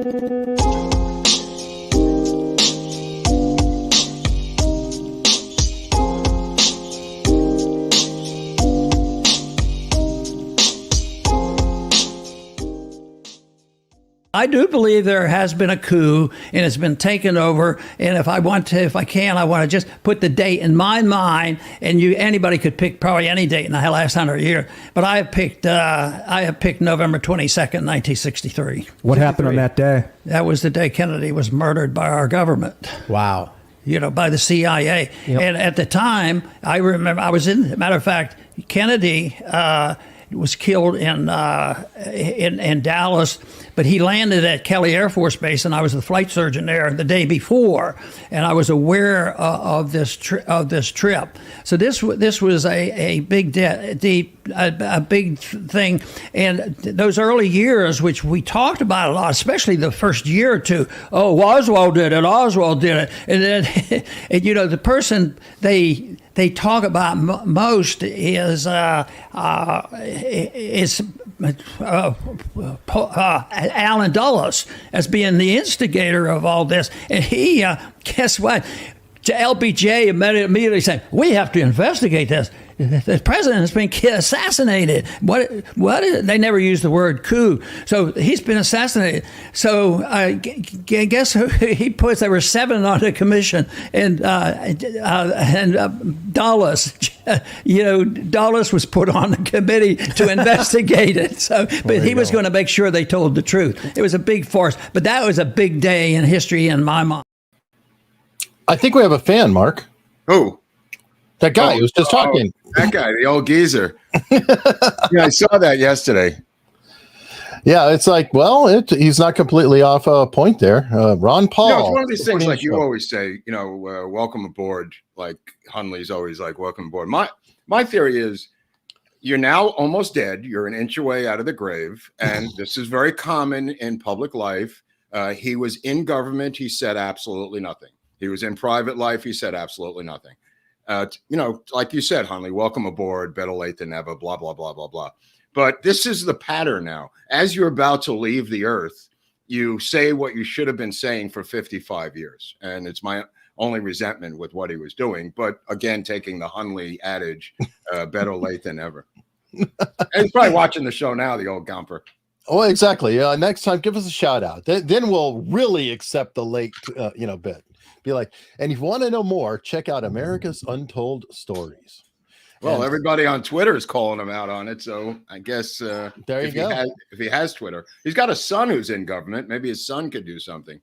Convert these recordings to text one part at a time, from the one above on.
I do believe there has been a coup and it's been taken over. And if I want to just put the date in my mind. And anybody could pick probably any date in the last 100 years. But I have picked November 22nd, 1963. What happened on that day? That was the day Kennedy was murdered by our government. Wow. By the CIA. Yep. And at the time, I remember matter of fact, Kennedy was killed in Dallas, but he landed at Kelly Air Force Base, and I was the flight surgeon there the day before, and I was aware of this trip. So this was a big big thing, and those early years, which we talked about a lot, especially the first year or two. Oh, Oswald did it. And then, and, the person they talk about most is Alan Dulles as being the instigator of all this. And he, guess what? LBJ immediately said, we have to investigate this. The president has been assassinated. What? They never used the word coup. So he's been assassinated. So guess who he puts? There were 7 on the commission, and Dulles, Dulles was put on the committee to investigate it. So, but he was going to make sure they told the truth. It was a big farce, but that was a big day in history in my mind. I think we have a fan, Mark. Who? That guy who was just talking. That guy, the old geezer. Yeah, I saw that yesterday. Yeah, it's like, well, he's not completely off point there. Ron Paul. It's one of these things, like you always say, welcome aboard. Like Hunley's always like, welcome aboard. My theory is you're now almost dead. You're an inch away out of the grave. And this is very common in public life. He was in government. He said absolutely nothing. He was in private life. He said absolutely nothing. Like you said, Hunley, welcome aboard, better late than never, blah, blah, blah, blah, blah. But this is the pattern now. As you're about to leave the earth, you say what you should have been saying for 55 years. And it's my only resentment with what he was doing. But again, taking the Hunley adage, better late than ever. And he's probably watching the show now, the old Gumper. Oh, exactly. Next time, give us a shout out. Then we'll really accept the late, bit. Be like, and if you want to know more, check out America's Untold Stories. Well, everybody on Twitter is calling him out on it. So I guess there you go. If he has Twitter, he's got a son who's in government. Maybe his son could do something.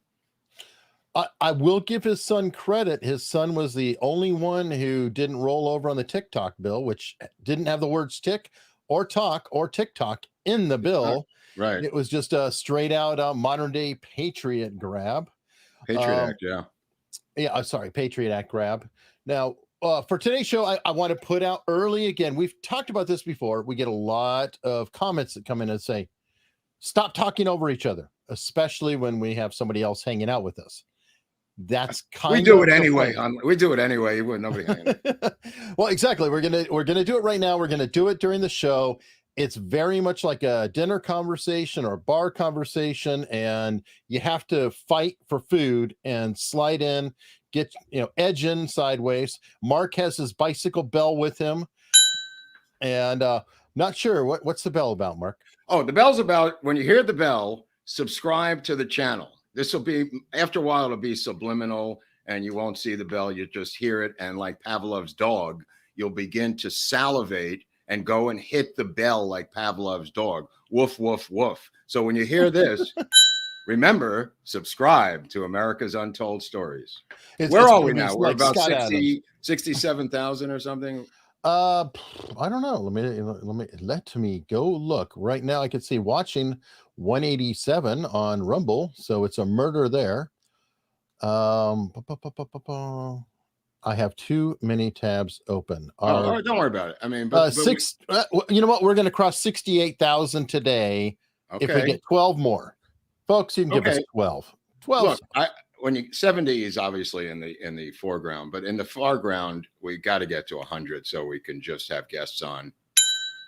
I will give his son credit. His son was the only one who didn't roll over on the TikTok bill, which didn't have the words tick or talk or TikTok in the bill. Right. It was just a straight out modern day Patriot grab. Patriot Act, yeah. Yeah, sorry, Patriot Act grab. Now, for today's show, I want to put out early again. We've talked about this before. We get a lot of comments that come in and say, stop talking over each other, especially when we have somebody else hanging out with us. That's kind of we do it anyway. We do it anyway. Nobody hanging out. Well, exactly. We're gonna do it right now. We're gonna do it during the show. It's very much like a dinner conversation or bar conversation, and you have to fight for food and slide in, get edge in sideways. Mark has his bicycle bell with him, and not sure what's the bell about, Mark. Oh, the bell's about when you hear the bell, subscribe to the channel. This will be, after a while, it'll be subliminal, and you won't see the bell. You just hear it, and like Pavlov's dog, you'll begin to salivate and go and hit the bell like Pavlov's dog. Woof, woof, woof. So when you hear this, remember, subscribe to America's Untold Stories. Where are we now? We're like about 67,000 or something. I don't know. Let me go look. Right now I can see watching 187 on Rumble. So it's a murder there. I have too many tabs open. All right, don't worry about it. I mean, you know what? We're going to cross 68,000 today. Okay. If we get 12 more, folks, you can give us 12. 12. Look, 70 is obviously in the foreground, but in the foreground, we got to get to 100 so we can just have guests on,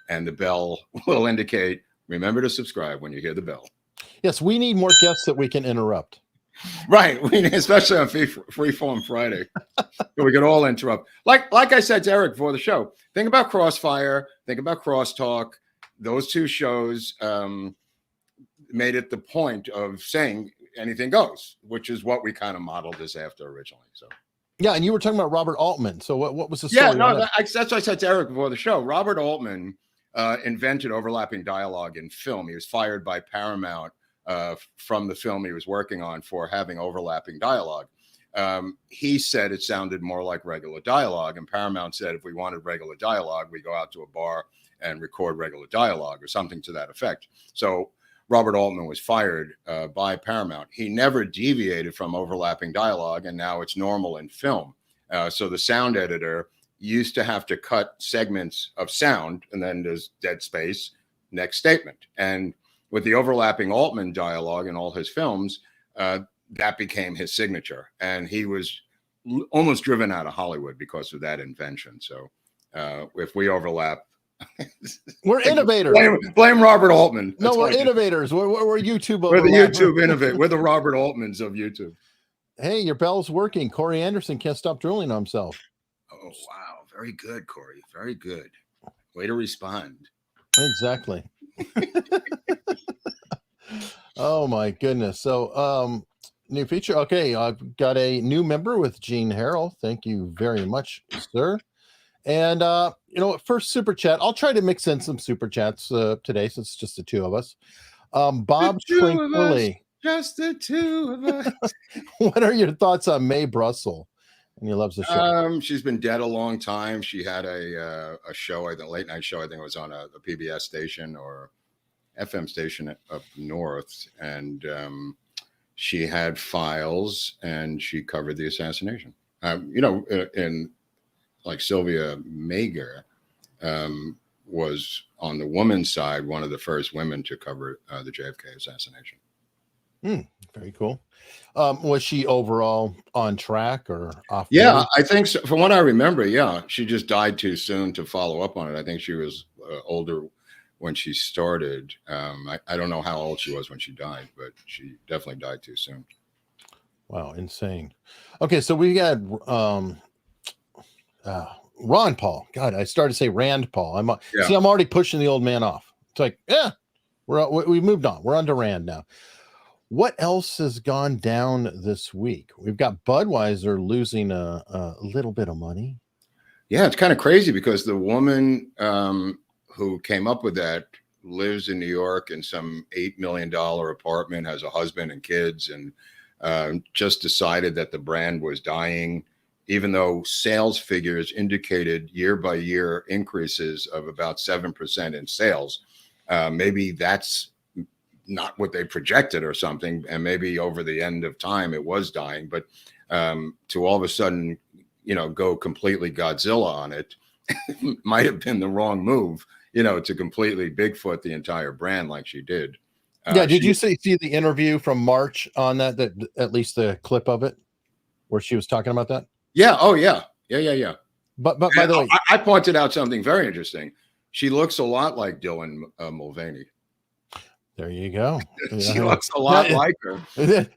and the bell will indicate. Remember to subscribe when you hear the bell. Yes, we need more guests that we can interrupt. Right, especially on Freeform Friday, so we could all interrupt. Like I said to Eric before the show, think about Crossfire, think about Crosstalk. Those two shows made it the point of saying anything goes, which is what we kind of modeled this after originally. So yeah, and you were talking about Robert Altman. So what was the story? Yeah, no, that's what I said to Eric before the show. Robert Altman invented overlapping dialogue in film. He was fired by Paramount from the film he was working on for having overlapping dialogue. He said it sounded more like regular dialogue, and Paramount said if we wanted regular dialogue, we go out to a bar and record regular dialogue or something to that effect. So Robert Altman was fired by Paramount. He never deviated from overlapping dialogue, and now it's normal in film. So the sound editor used to have to cut segments of sound, and then there's dead space, next statement. And with the overlapping Altman dialogue in all his films, that became his signature. And he was almost driven out of Hollywood because of that invention. So if we overlap, we're innovators. Blame Robert Altman. No, we're innovators. We're YouTube. We're the YouTube innovate. We're the Robert Altmans of YouTube. Hey, your bell's working. Corey Anderson can't stop drilling on himself. Oh, wow. Very good, Corey. Very good. Way to respond. Exactly. Oh my goodness. So new feature. Okay, I've got a new member with Gene Harrell. Thank you very much, sir. And first super chat. I'll try to mix in some super chats today, since it's just the two of us. Bob Tranquilly. Just the two of us. What are your thoughts on Mae Brussel? And he loves the show. She's been dead a long time. She had a show, I think, late night show. I think it was on a PBS station or FM station up north, and she had files, and she covered the assassination. In like Sylvia Mager was on the woman's side, one of the first women to cover the JFK assassination. Very cool. Was she overall on track or off? Yeah, I think so. From what I remember, yeah, she just died too soon to follow up on it. I think she was older when she started. I don't know how old she was when she died, but she definitely died too soon. Wow, insane. Okay, so we got Ron Paul. God, I started to say Rand Paul. I'm already pushing the old man off. It's like, yeah, we moved on. We're on to Rand now. What else has gone down this week? We've got Budweiser losing a little bit of money. Yeah, it's kind of crazy because the woman who came up with that lives in New York in some $8 million apartment, has a husband and kids, and just decided that the brand was dying, even though sales figures indicated year by year increases of about 7% in sales. Maybe that's not what they projected or something, and maybe over the end of time it was dying, but to all of a sudden go completely Godzilla on it might have been the wrong move, to completely Bigfoot the entire brand like she did. Did you see the interview from March on that at least the clip of it where she was talking about that? Yeah. Oh yeah. But by the way, I pointed out something very interesting. She looks a lot like Dylan Mulvaney. There you go. She looks a lot like her.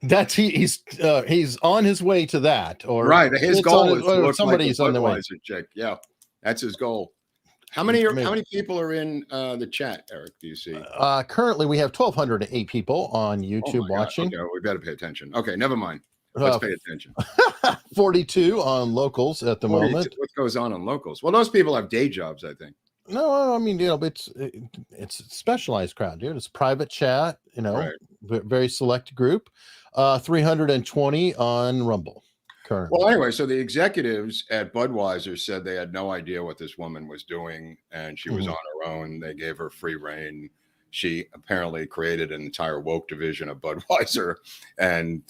That's he's on his way to that, or right. His goal is to look somebody's like on the way. Chick. Yeah, that's his goal. How many people are in the chat, Eric? Do you see? Currently, we have 1,208 people on YouTube watching. Okay, we better pay attention. Okay, never mind. Let's pay attention. 42 on locals at the moment. What goes on locals? Well, those people have day jobs, I think. No, I mean, it's a specialized crowd, dude. It's private chat, right. Very select group. 320 on Rumble currently. Well, anyway, so the executives at Budweiser said they had no idea what this woman was doing, and she was on her own. They gave her free reign. She apparently created an entire woke division of Budweiser, and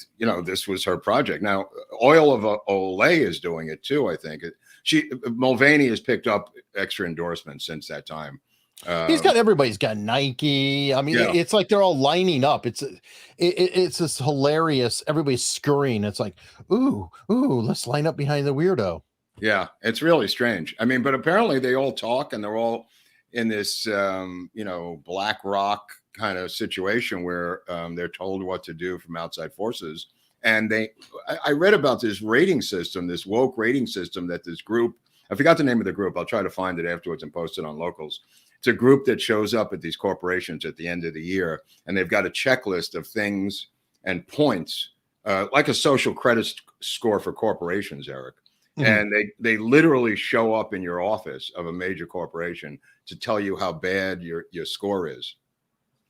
this was her project. Now, Oil of Olay is doing it too, I think. Mulvaney has picked up extra endorsements since that time. Everybody's got Nike. I mean, It's like they're all lining up. It's this hilarious. Everybody's scurrying. It's like, ooh, let's line up behind the weirdo. Yeah, it's really strange. I mean, but apparently they all talk, and they're all in this, BlackRock kind of situation where they're told what to do from outside forces. And I read about this rating system, this woke rating system that this group, I forgot the name of the group. I'll try to find it afterwards and post it on Locals. It's a group that shows up at these corporations at the end of the year, and they've got a checklist of things and points, like a social credit score for corporations, Eric. Mm-hmm. And they literally show up in your office of a major corporation to tell you how bad your score is.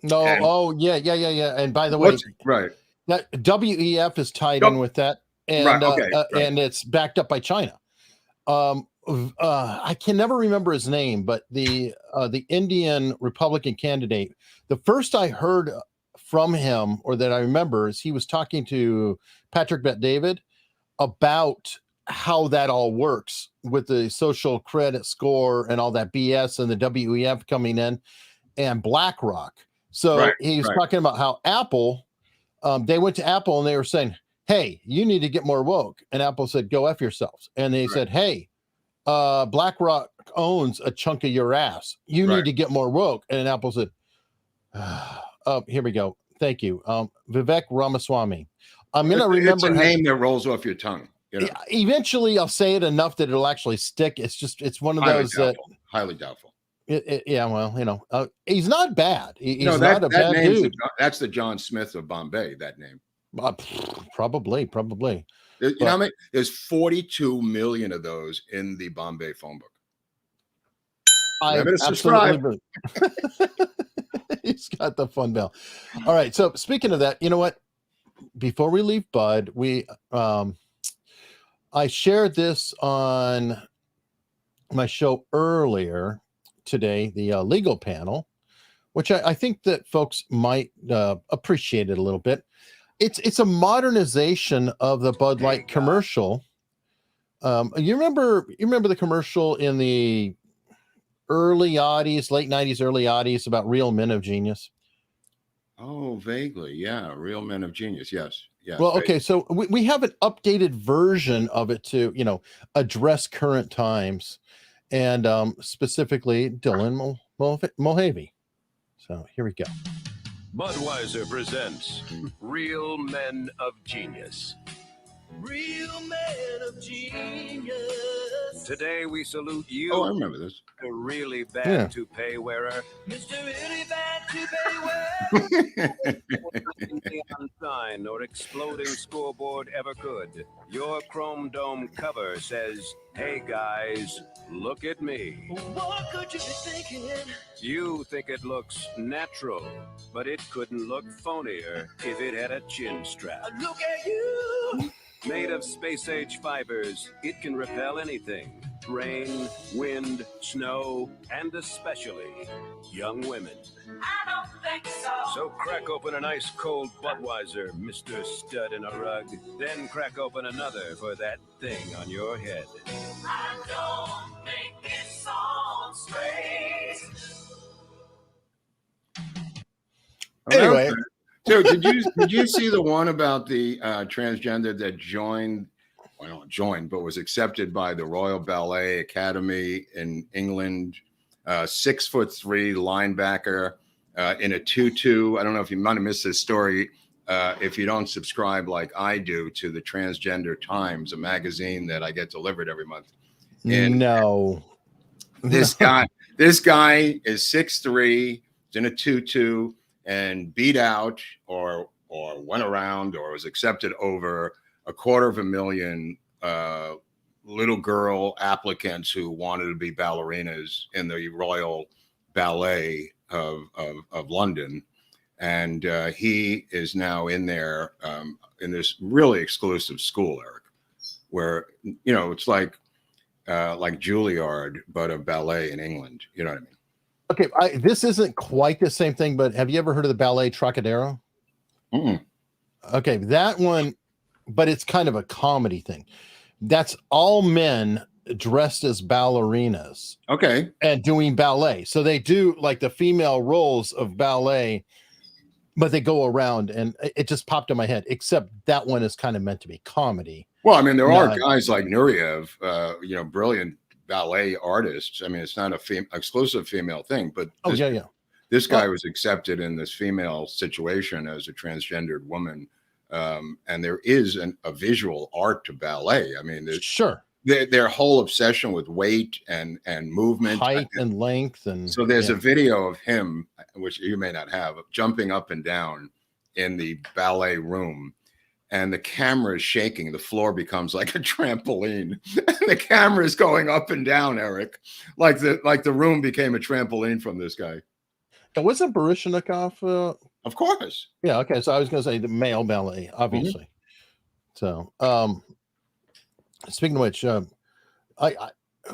No, and, yeah. And by the way, right, that WEF is tied in with that, and right, okay, right. And it's backed up by China. I can never remember his name, but the Indian Republican candidate, the first I heard from him, or that I remember, is he was talking to Patrick Bet-David about how that all works with the social credit score and all that BS, and the WEF coming in and BlackRock. So he was talking about how Apple, they went to Apple and they were saying, hey, you need to get more woke. And Apple said, go F yourselves. And they said, hey, BlackRock owns a chunk of your ass. You need to get more woke. And Apple said, here we go. Thank you. Vivek Ramaswamy. I'm going to remember. It's a name that rolls off your tongue. You know? Eventually I'll say it enough that it'll actually stick. It's one of those that highly doubtful. Yeah, well, he's not bad. He's not a bad dude. That's the John Smith of Bombay, that name. Probably. You know how many? There's 42 million of those in the Bombay phone book. I absolutely. He's got the fun bell. All right. So speaking of that, you know what? Before we leave Bud, I shared this on my show earlier today, the legal panel, which I think that folks might appreciate it a little bit. It's a modernization of the Bud Light commercial. You remember the commercial in the early '80s, late '90s, early '80s about Real Men of Genius? Oh, vaguely, yeah. Real Men of Genius, yes. Well, okay, so we have an updated version of it to address current times, and specifically Dylan Mulhavey. So here we go. Budweiser presents Real Men of Genius. Real Men of Genius. Today we salute you. Oh, I remember this. The really bad toupee wearer. Mr. Really Bad Toupee Wearer. Neon sign or exploding scoreboard ever could. Your chrome dome cover says, hey guys, look at me. What could you be thinking? You think it looks natural, but it couldn't look phonier if it had a chin strap. Look at you. Made of space-age fibers, it can repel anything. Rain, wind, snow, and especially young women. I don't think so. So crack open an ice cold Budweiser, Mr. Stud in a rug. Then crack open another for that thing on your head. I don't think it's all straight. Anyway. So did you see the one about the transgender that was accepted by the Royal Ballet Academy in England, 6'3" linebacker in a tutu? I don't know if you might have missed this story. If you don't subscribe like I do to the Transgender Times, a magazine that I get delivered every month. And no, this guy is 6'3", is in a tutu, and beat out or went around or was accepted over 250,000 little girl applicants who wanted to be ballerinas in the Royal Ballet of London. And he is now in there in this really exclusive school, Eric, where, it's like Juilliard, but a ballet in England. You know what I mean? Okay, this isn't quite the same thing, but have you ever heard of the ballet Trocadero? Mm-mm. Okay, that one, but it's kind of a comedy thing. That's all men dressed as ballerinas. Okay. And doing ballet. So they do like the female roles of ballet, but they go around, and it just popped in my head, except that one is kind of meant to be comedy. Well, I mean, there are guys like Nureyev, brilliant ballet artists. I mean, it's not a exclusive female thing, but This guy was accepted in this female situation as a transgendered woman. And there is a visual art to ballet. I mean, Sure. Their whole obsession with weight and movement, height and length. And so there's a video of him, which you may not have, jumping up and down in the ballet room, and the camera is shaking. The floor becomes like a trampoline, and the camera is going up and down, Eric, like the room became a trampoline from this guy. And wasn't Baryshnikov? Of course. Yeah. Okay. So I was going to say the male ballet, obviously. So, speaking of which, I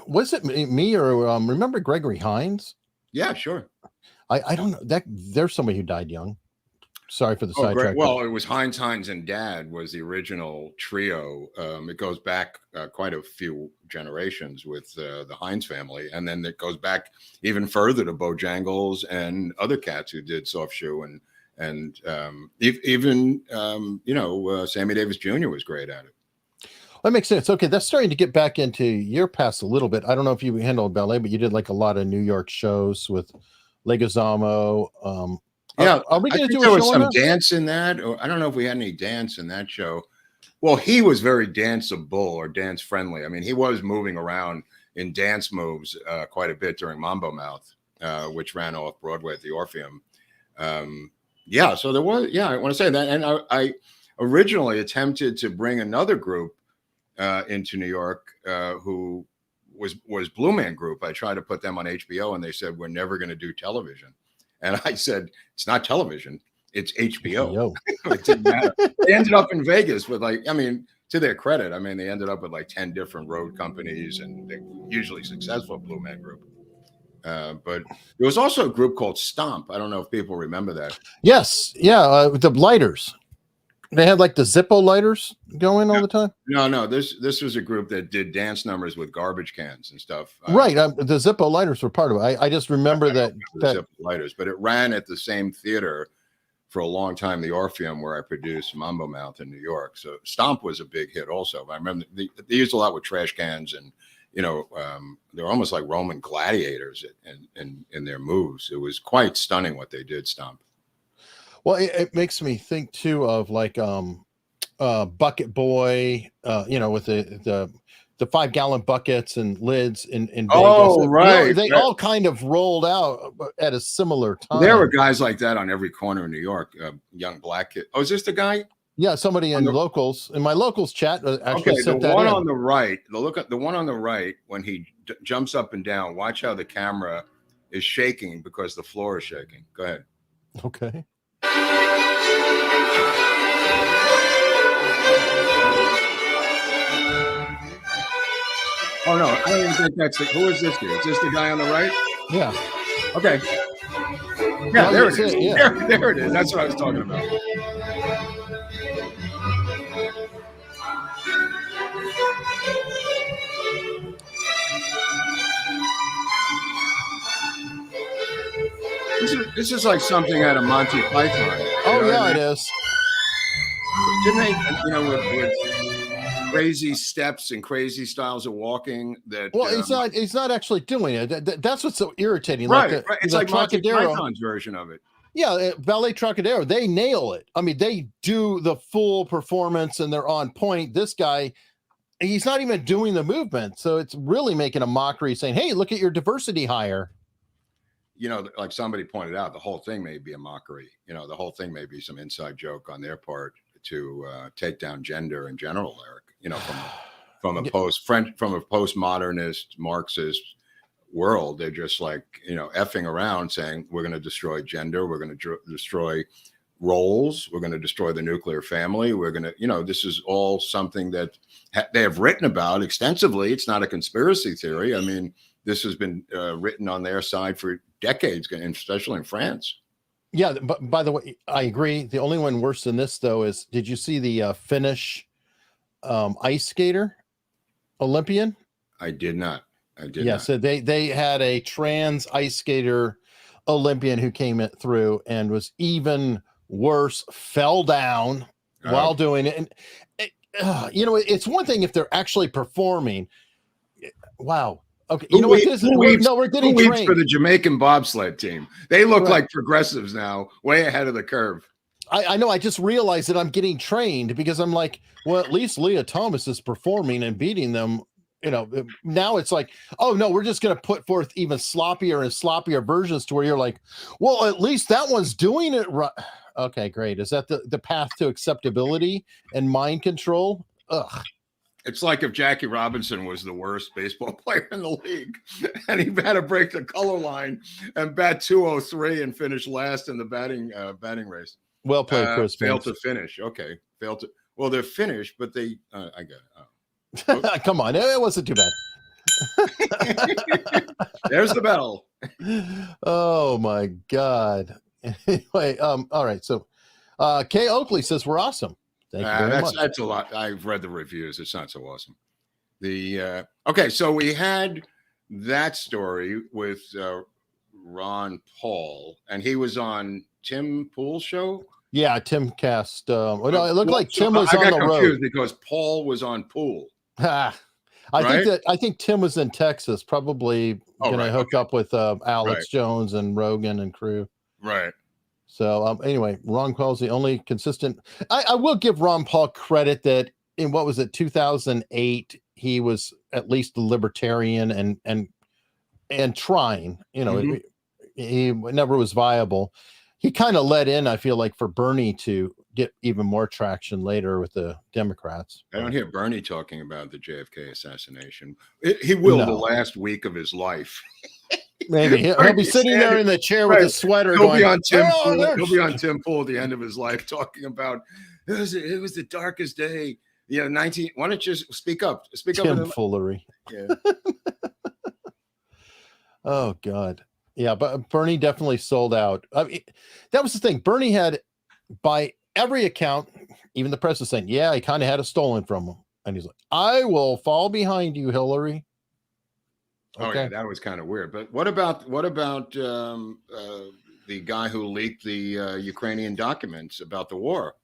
was it me or remember Gregory Hines? Yeah, sure. I don't know that there's somebody who died young. Sorry for the sidetrack. Well, it was Hines, and Dad was the original trio. It goes back quite a few generations with the Hines family, and then it goes back even further to Bojangles and other cats who did Soft Shoe, and even Sammy Davis Jr. was great at it. That makes sense. Okay, that's starting to get back into your past a little bit. I don't know if you handled ballet, but you did like a lot of New York shows with Leguizamo. Yeah, are we going to do there a was show some on that? dance in that, or I don't know if we had any dance in that show. Well, he was very danceable or dance friendly. I mean, he was moving around in dance moves quite a bit during Mambo Mouth, which ran off Broadway at the Orpheum. So there was. Yeah, I want to say that, and I originally attempted to bring another group into New York who was Blue Man Group. I tried to put them on HBO, and they said we're never going to do television. And I said, it's not television, it's HBO. It didn't matter. They ended up in Vegas with to their credit, they ended up with like 10 different road companies, and they're usually successful, Blue Man Group. But there was also a group called Stomp. I don't know if people remember that. Yes. Yeah. The lighters. They had like the Zippo lighters going all the time. No. This was a group that did dance numbers with garbage cans and stuff. Right. The Zippo lighters were part of it. I just remember that Zippo lighters, but it ran at the same theater for a long time, the Orpheum, where I produced Mambo Mouth in New York. So Stomp was a big hit also. I remember they used a lot with trash cans, and they were almost like Roman gladiators in their moves. It was quite stunning what they did, Stomp. Well, it makes me think too of like Bucket Boy, with the 5-gallon buckets and lids in Vegas. Oh, right. They all kind of rolled out at a similar time. There were guys like that on every corner in New York. Young black kid. Oh, is this the guy? Yeah, somebody in my locals chat actually sent that in. The one on the right. The one on the right, when he jumps up and down, watch how the camera is shaking because the floor is shaking. Go ahead. Okay. Oh no, I don't even think that's who is this dude? Is this the guy on the right? Yeah. Okay. Yeah, there it is. Yeah. There it is. That's what I was talking about. This is like something out of Monty Python. Oh yeah, it is. Didn't they, with crazy steps and crazy styles of walking that he's not actually doing it. That's what's so irritating. Right. It's like Monty Python's version of it. Yeah, Ballet Trocadero, they nail it. They do the full performance and they're on point. This guy, he's not even doing the movement. So it's really making a mockery saying, hey, look at your diversity hire. Like somebody pointed out, the whole thing may be a mockery. The whole thing may be some inside joke on their part to take down gender in general, Eric. From a postmodernist Marxist world, they're just like effing around, saying we're going to destroy gender, we're going to destroy roles, we're going to destroy the nuclear family, we're going to, this is all something that they have written about extensively. It's not a conspiracy theory. This has been written on their side for decades, and especially in France. Yeah, but by the way, I agree. The only one worse than this, though, is did you see the Finnish ice skater Olympian? I did not. Yeah, so they had a trans ice skater Olympian who came through and was even worse, fell down while doing it. And it's one thing if they're actually performing. Wow. Okay, you know what? We're getting who weeps trained for the Jamaican bobsled team. They look Right. like progressives now, way ahead of the curve. I know. I just realized that I'm getting trained because I'm like, well, at least Leah Thomas is performing and beating them. Now it's like, oh no, we're just going to put forth even sloppier and sloppier versions to where you're like, well, at least that one's doing it right. Okay, great. Is that the path to acceptability and mind control? Ugh. It's like if Jackie Robinson was the worst baseball player in the league and he had to break the color line and bat 203 and finish last in the batting race. Well played, Chris. Failed to finish. Okay. Well, they're finished, but they, I got it. Oh. Come on. It wasn't too bad. There's the bell. Oh my God. Anyway, all right. So Kay Oakley says we're awesome. Thank you very much. That's a lot. I've read the reviews. It's not so awesome. Okay, so we had that story with Ron Paul, and he was on Tim Pool's show. Yeah, Tim cast. No, it looked like Tim was on the road because Paul was on Pool. I think Tim was in Texas, probably going to hook up with Alex Jones and Rogan and crew. Right. So anyway, Ron Paul's the only consistent. I will give Ron Paul credit that in 2008, he was at least a libertarian and trying. He never was viable. He kind of let in, I feel like, for Bernie to get even more traction later with the Democrats. I don't hear Bernie talking about the JFK assassination. He will the last week of his life. Maybe he'll be sitting there in the chair with a sweater. He'll be on Tim Pool at the end of his life talking about it was the darkest day. 19. Why don't you speak up? Tomfoolery. Yeah. Oh God. Yeah, but Bernie definitely sold out. I mean, that was the thing. Bernie had, by every account, even the press is saying, yeah, he kind of had it stolen from him. And he's like, I will fall behind you, Hillary. Okay. Oh yeah, that was kind of weird. But what about the guy who leaked the Ukrainian documents about the war?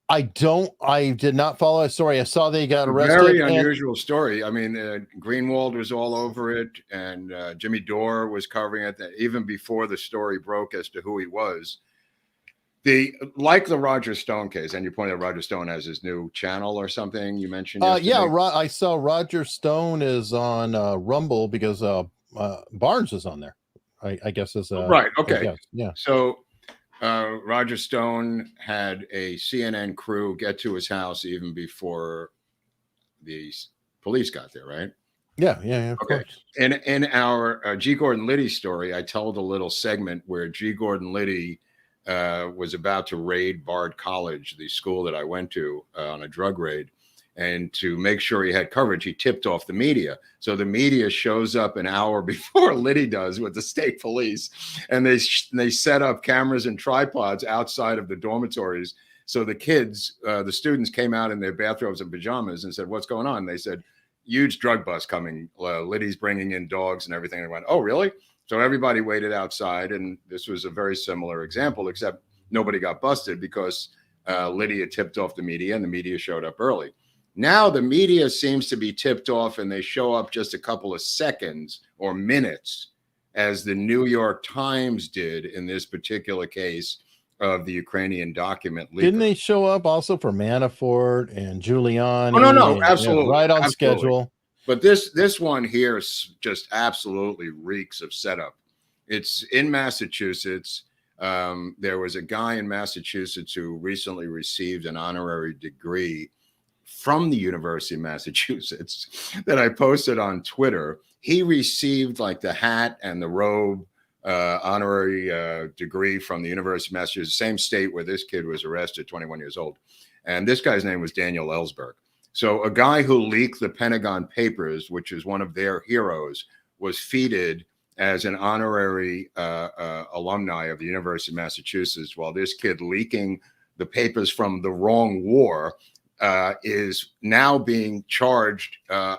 I did not follow that story. I saw they got arrested. Very unusual story. I mean, Greenwald was all over it, and Jimmy Dore was covering it even before the story broke as to who he was. Like the Roger Stone case, and you pointed out Roger Stone has his new channel or something. You mentioned. I saw Roger Stone is on Rumble because Barnes is on there. I guess is right. Okay. Yeah. So. Roger Stone had a CNN crew get to his house even before the police got there, right? Yeah, of course. In our G. Gordon Liddy story, I told a little segment where G. Gordon Liddy was about to raid Bard College, the school that I went to, on a drug raid. And to make sure he had coverage, he tipped off the media. So the media shows up an hour before Liddy does with the state police. And they set up cameras and tripods outside of the dormitories. So the kids, the students came out in their bathrobes and pajamas and said, what's going on? And they said, huge drug bust coming. Liddy's bringing in dogs and everything. And they went, oh, really? So everybody waited outside. And this was a very similar example, except nobody got busted because Liddy had tipped off the media and the media showed up early. Now the media seems to be tipped off and they show up just a couple of seconds or minutes, as the New York Times did in this particular case of the Ukrainian document leak. Didn't they show up also for Manafort and Giuliani? Oh, no, absolutely. Right on schedule. But this one here just absolutely reeks of setup. It's in Massachusetts. There was a guy in Massachusetts who recently received an honorary degree from the University of Massachusetts that I posted on Twitter. He received like the hat and the robe honorary degree from the University of Massachusetts, same state where this kid was arrested, 21 years old. And this guy's name was Daniel Ellsberg. So a guy who leaked the Pentagon Papers, which is one of their heroes, was feted as an honorary alumni of the University of Massachusetts, while this kid leaking the papers from the wrong war is now being charged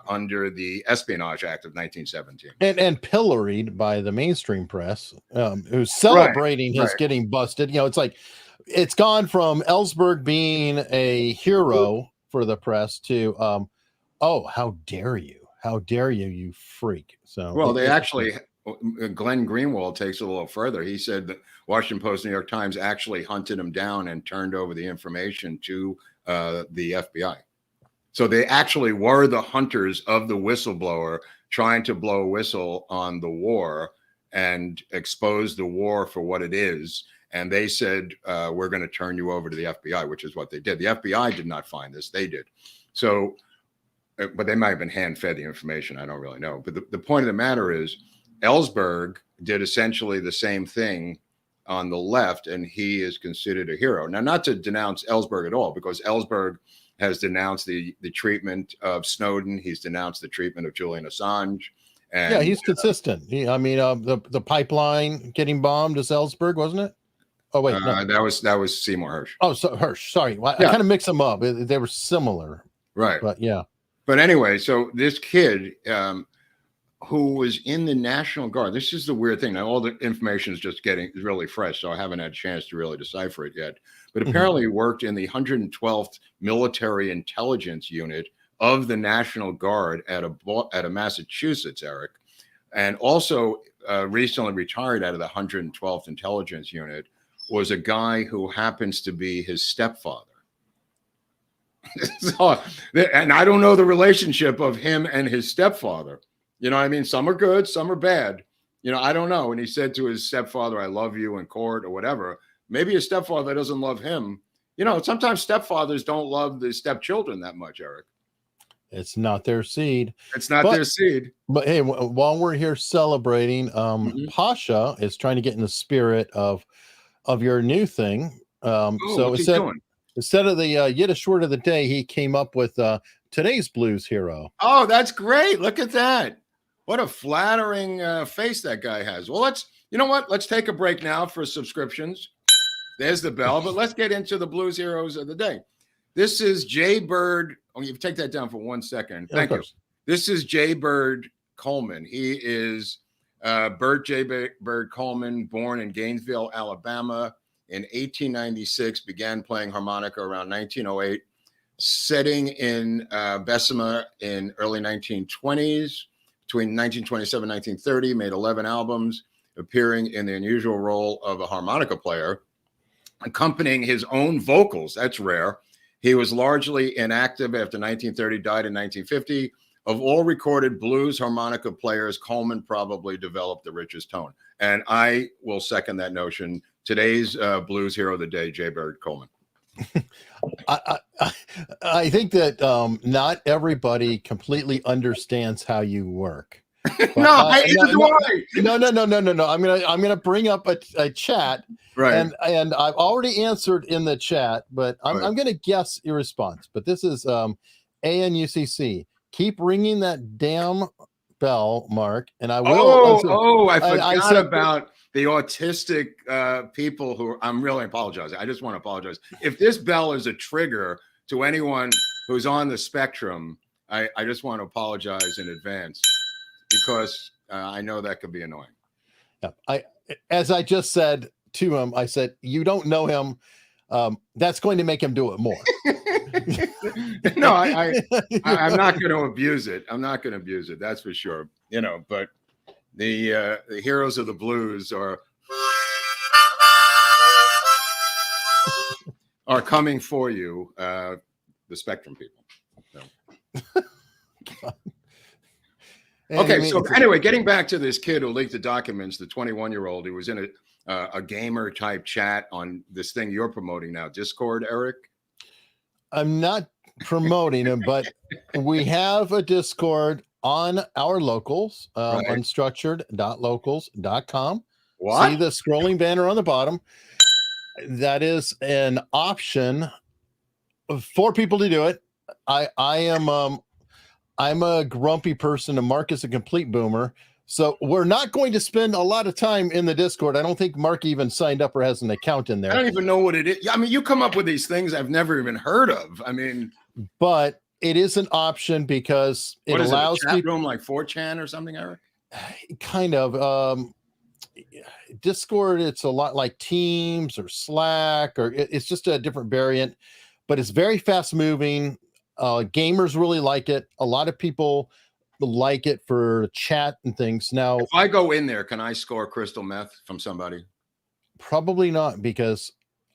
under the Espionage Act of 1917. And pilloried by the mainstream press, who's celebrating his getting busted. It's like, it's gone from Ellsberg being a hero for the press to, oh, how dare you? How dare you, you freak. So Well, they actually, Glenn Greenwald takes it a little further. He said that Washington Post, New York Times actually hunted him down and turned over the information to the FBI. So they actually were the hunters of the whistleblower trying to blow a whistle on the war and expose the war for what it is. And they said, we're going to turn you over to the FBI, which is what they did. The FBI did not find this. They did. So, but they might have been hand-fed the information. I don't really know. But the point of the matter is Ellsberg did essentially the same thing on the left, and he is considered a hero. Now, not to denounce Ellsberg at all, because Ellsberg has denounced the treatment of Snowden. He's denounced the treatment of Julian Assange. And, yeah, he's consistent. The pipeline getting bombed is Ellsberg, wasn't it? Oh wait, no. that was Seymour Hersh. Oh, so Hersh. Sorry, well, yeah. I kind of mix them up. They were similar, right? But yeah. But anyway, so this kid who was in the National Guard. This is the weird thing. Now, all the information is just getting really fresh, so I haven't had a chance to really decipher it yet. But apparently, he worked in the 112th Military Intelligence Unit of the National Guard at a Massachusetts, Eric, and also recently retired out of the 112th Intelligence Unit. Was a guy who happens to be his stepfather. So, and I don't know the relationship of him and his stepfather. You know what I mean? Some are good, some are bad. You know, I don't know. And he said to his stepfather, I love you in court or whatever. Maybe his stepfather doesn't love him. You know, sometimes stepfathers don't love the stepchildren that much, Eric. It's not their seed. It's not their seed. But hey, while we're here celebrating, Pasha is trying to get in the spirit of your new thing. So instead of the Yiddish word of the day, he came up with today's blues hero. Oh, that's great. Look at that. What a flattering face that guy has. Well, you know what? Let's take a break now for subscriptions. There's the bell, but let's get into the blues heroes of the day. This is Jay Bird. Oh, you take that down for 1 second. Thank you. This is Jay Bird Coleman. He is Bert J. Bird Coleman, born in Gainesville, Alabama in 1896, began playing harmonica around 1908, setting in Bessemer in early 1920s. Between 1927 and 1930, made 11 albums, appearing in the unusual role of a harmonica player, accompanying his own vocals. That's rare. He was largely inactive after 1930, died in 1950. Of all recorded blues harmonica players, Coleman probably developed the richest tone. And I will second that notion. Today's blues hero of the day, Jay Bird Coleman. I think that not everybody completely understands how you work. No. I'm gonna bring up a chat, right? And I've already answered in the chat, but I'm gonna guess your response. But this is ANUCC. Keep ringing that damn bell, Mark, and I will. I forgot about the autistic people who I'm really apologizing. I just want to apologize. If this bell is a trigger to anyone who's on the spectrum, I just want to apologize in advance because I know that could be annoying. Yeah, as I just said to him, I said, you don't know him. That's going to make him do it more. No, I'm not going to abuse it. I'm not going to abuse it. That's for sure. You know, but the heroes of the blues are coming for you, the Spectrum people. So. Okay, so anyway, getting back to this kid who leaked the documents, the 21-year-old who was in a gamer type chat on this thing you're promoting now, Discord, Eric. I'm not promoting him, but we have a Discord on our locals, unstructured.locals.com. What? See the scrolling banner on the bottom. That is an option for people to do it. I'm a grumpy person, and Mark is a complete boomer. So we're not going to spend a lot of time in the Discord. I don't think Mark even signed up or has an account in there. I don't even know what it is. I mean, you come up with these things I've never even heard of. I mean, but it is an option because it allows a chat room like 4chan or something, Eric? Kind of. Discord, it's a lot like Teams or Slack, or it's just a different variant, but it's very fast moving. Gamers really like it. A lot of people like it for chat and things. Now, If I go in there, can I score crystal meth from somebody? probably not, because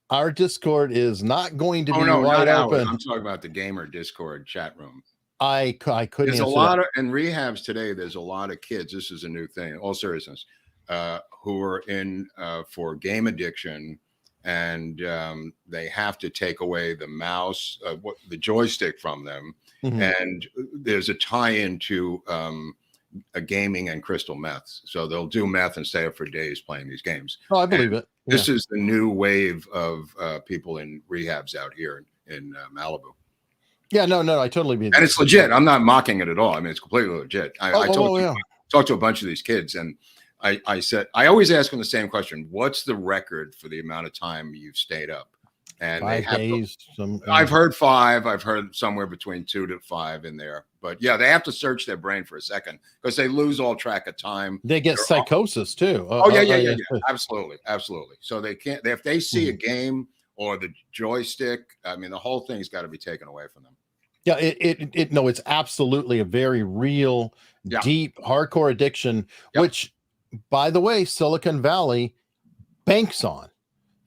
our Discord is not going to be No, wide not open. ours. I'm talking about the gamer Discord chat room. I couldn't There's a answer lot that. of in rehabs today. There's a lot of kids. This is a new thing. In all seriousness, who are in for game addiction, and they have to take away the mouse, the joystick from them, and there's a tie-in to a gaming and crystal meth. So they'll do meth and stay up for days playing these games. Oh, I believe it. Yeah. This is the new wave of people in rehabs out here in Malibu. Yeah, no, I totally believe And it's legit. I'm not mocking it at all. I mean, it's completely legit. I talked to a bunch of these kids, and I said, I always ask them the same question: what's the record for the amount of time you've stayed up? And 5 days. I've heard 5. I've heard somewhere between 2 to 5 in there. But yeah, they have to search their brain for a second because they lose all track of time. They get psychosis too. Yeah. Absolutely. So they can't. If they see a game or the joystick, I mean, the whole thing's got to be taken away from them. Yeah, it's absolutely a very real, deep, hardcore addiction, which, by the way, Silicon Valley banks on.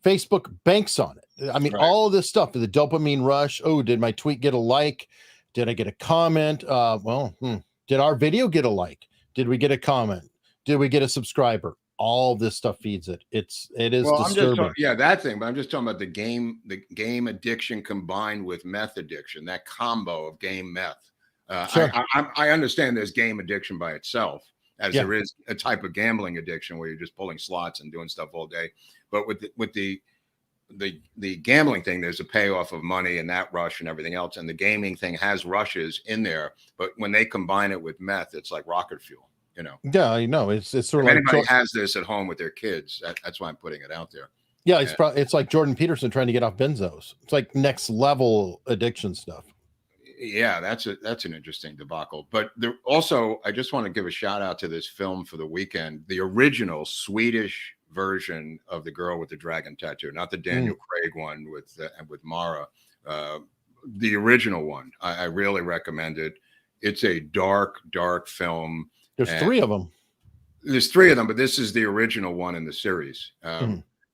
Facebook banks on it. I mean, all of this stuff, the dopamine rush. Oh, did my tweet get a like? Did I get a comment? Did our video get a like? Did we get a comment? Did we get a subscriber? All this stuff feeds it. It is disturbing. That thing. But I'm just talking about the game addiction combined with meth addiction. That combo of game meth. Sure. I understand there's game addiction by itself, as there is a type of gambling addiction where you're just pulling slots and doing stuff all day. But with the gambling thing, there's a payoff of money and that rush and everything else. And the gaming thing has rushes in there. But when they combine it with meth, it's like rocket fuel. You know. Yeah, I know. It's sort of if like anybody has this at home with their kids. That's why I'm putting it out there. Yeah, it's like Jordan Peterson trying to get off benzos. It's like next level addiction stuff. Yeah, that's an interesting debacle. But also, I just want to give a shout out to this film for the weekend, the original Swedish version of The Girl with the Dragon Tattoo, not the Daniel Craig one with Mara. The original one, I really recommend it. It's a dark film. There's 3 of them. There's 3 of them, but this is the original one in the series.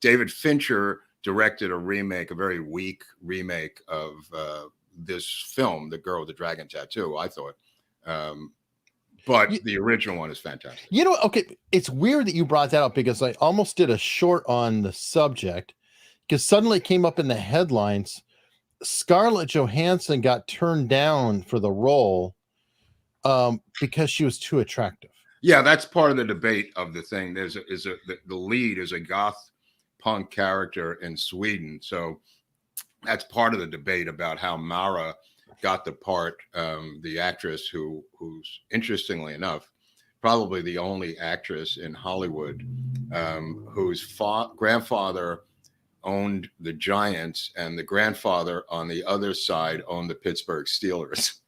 David Fincher directed a very weak remake of this film, The Girl with the Dragon Tattoo, I thought. But the original one is fantastic. You know, okay, it's weird that you brought that up because I almost did a short on the subject because suddenly it came up in the headlines. Scarlett Johansson got turned down for the role because she was too attractive. Yeah, that's part of the debate of the thing. The lead is a goth punk character in Sweden, so that's part of the debate about how Mara got the part. The actress who's interestingly enough probably the only actress in Hollywood whose grandfather owned the Giants and the grandfather on the other side owned the Pittsburgh Steelers.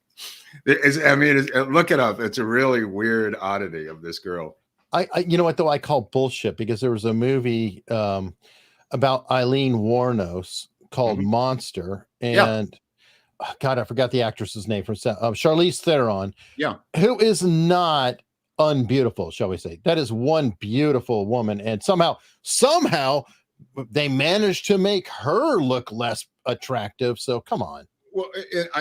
Look it up. It's a really weird oddity of this girl. I you know what though, I call bullshit because there was a movie about Eileen Wuornos called Monster, and God, I forgot the actress's name from Charlize Theron. Yeah, who is not unbeautiful, shall we say? That is one beautiful woman, and somehow they managed to make her look less attractive. So come on. Well,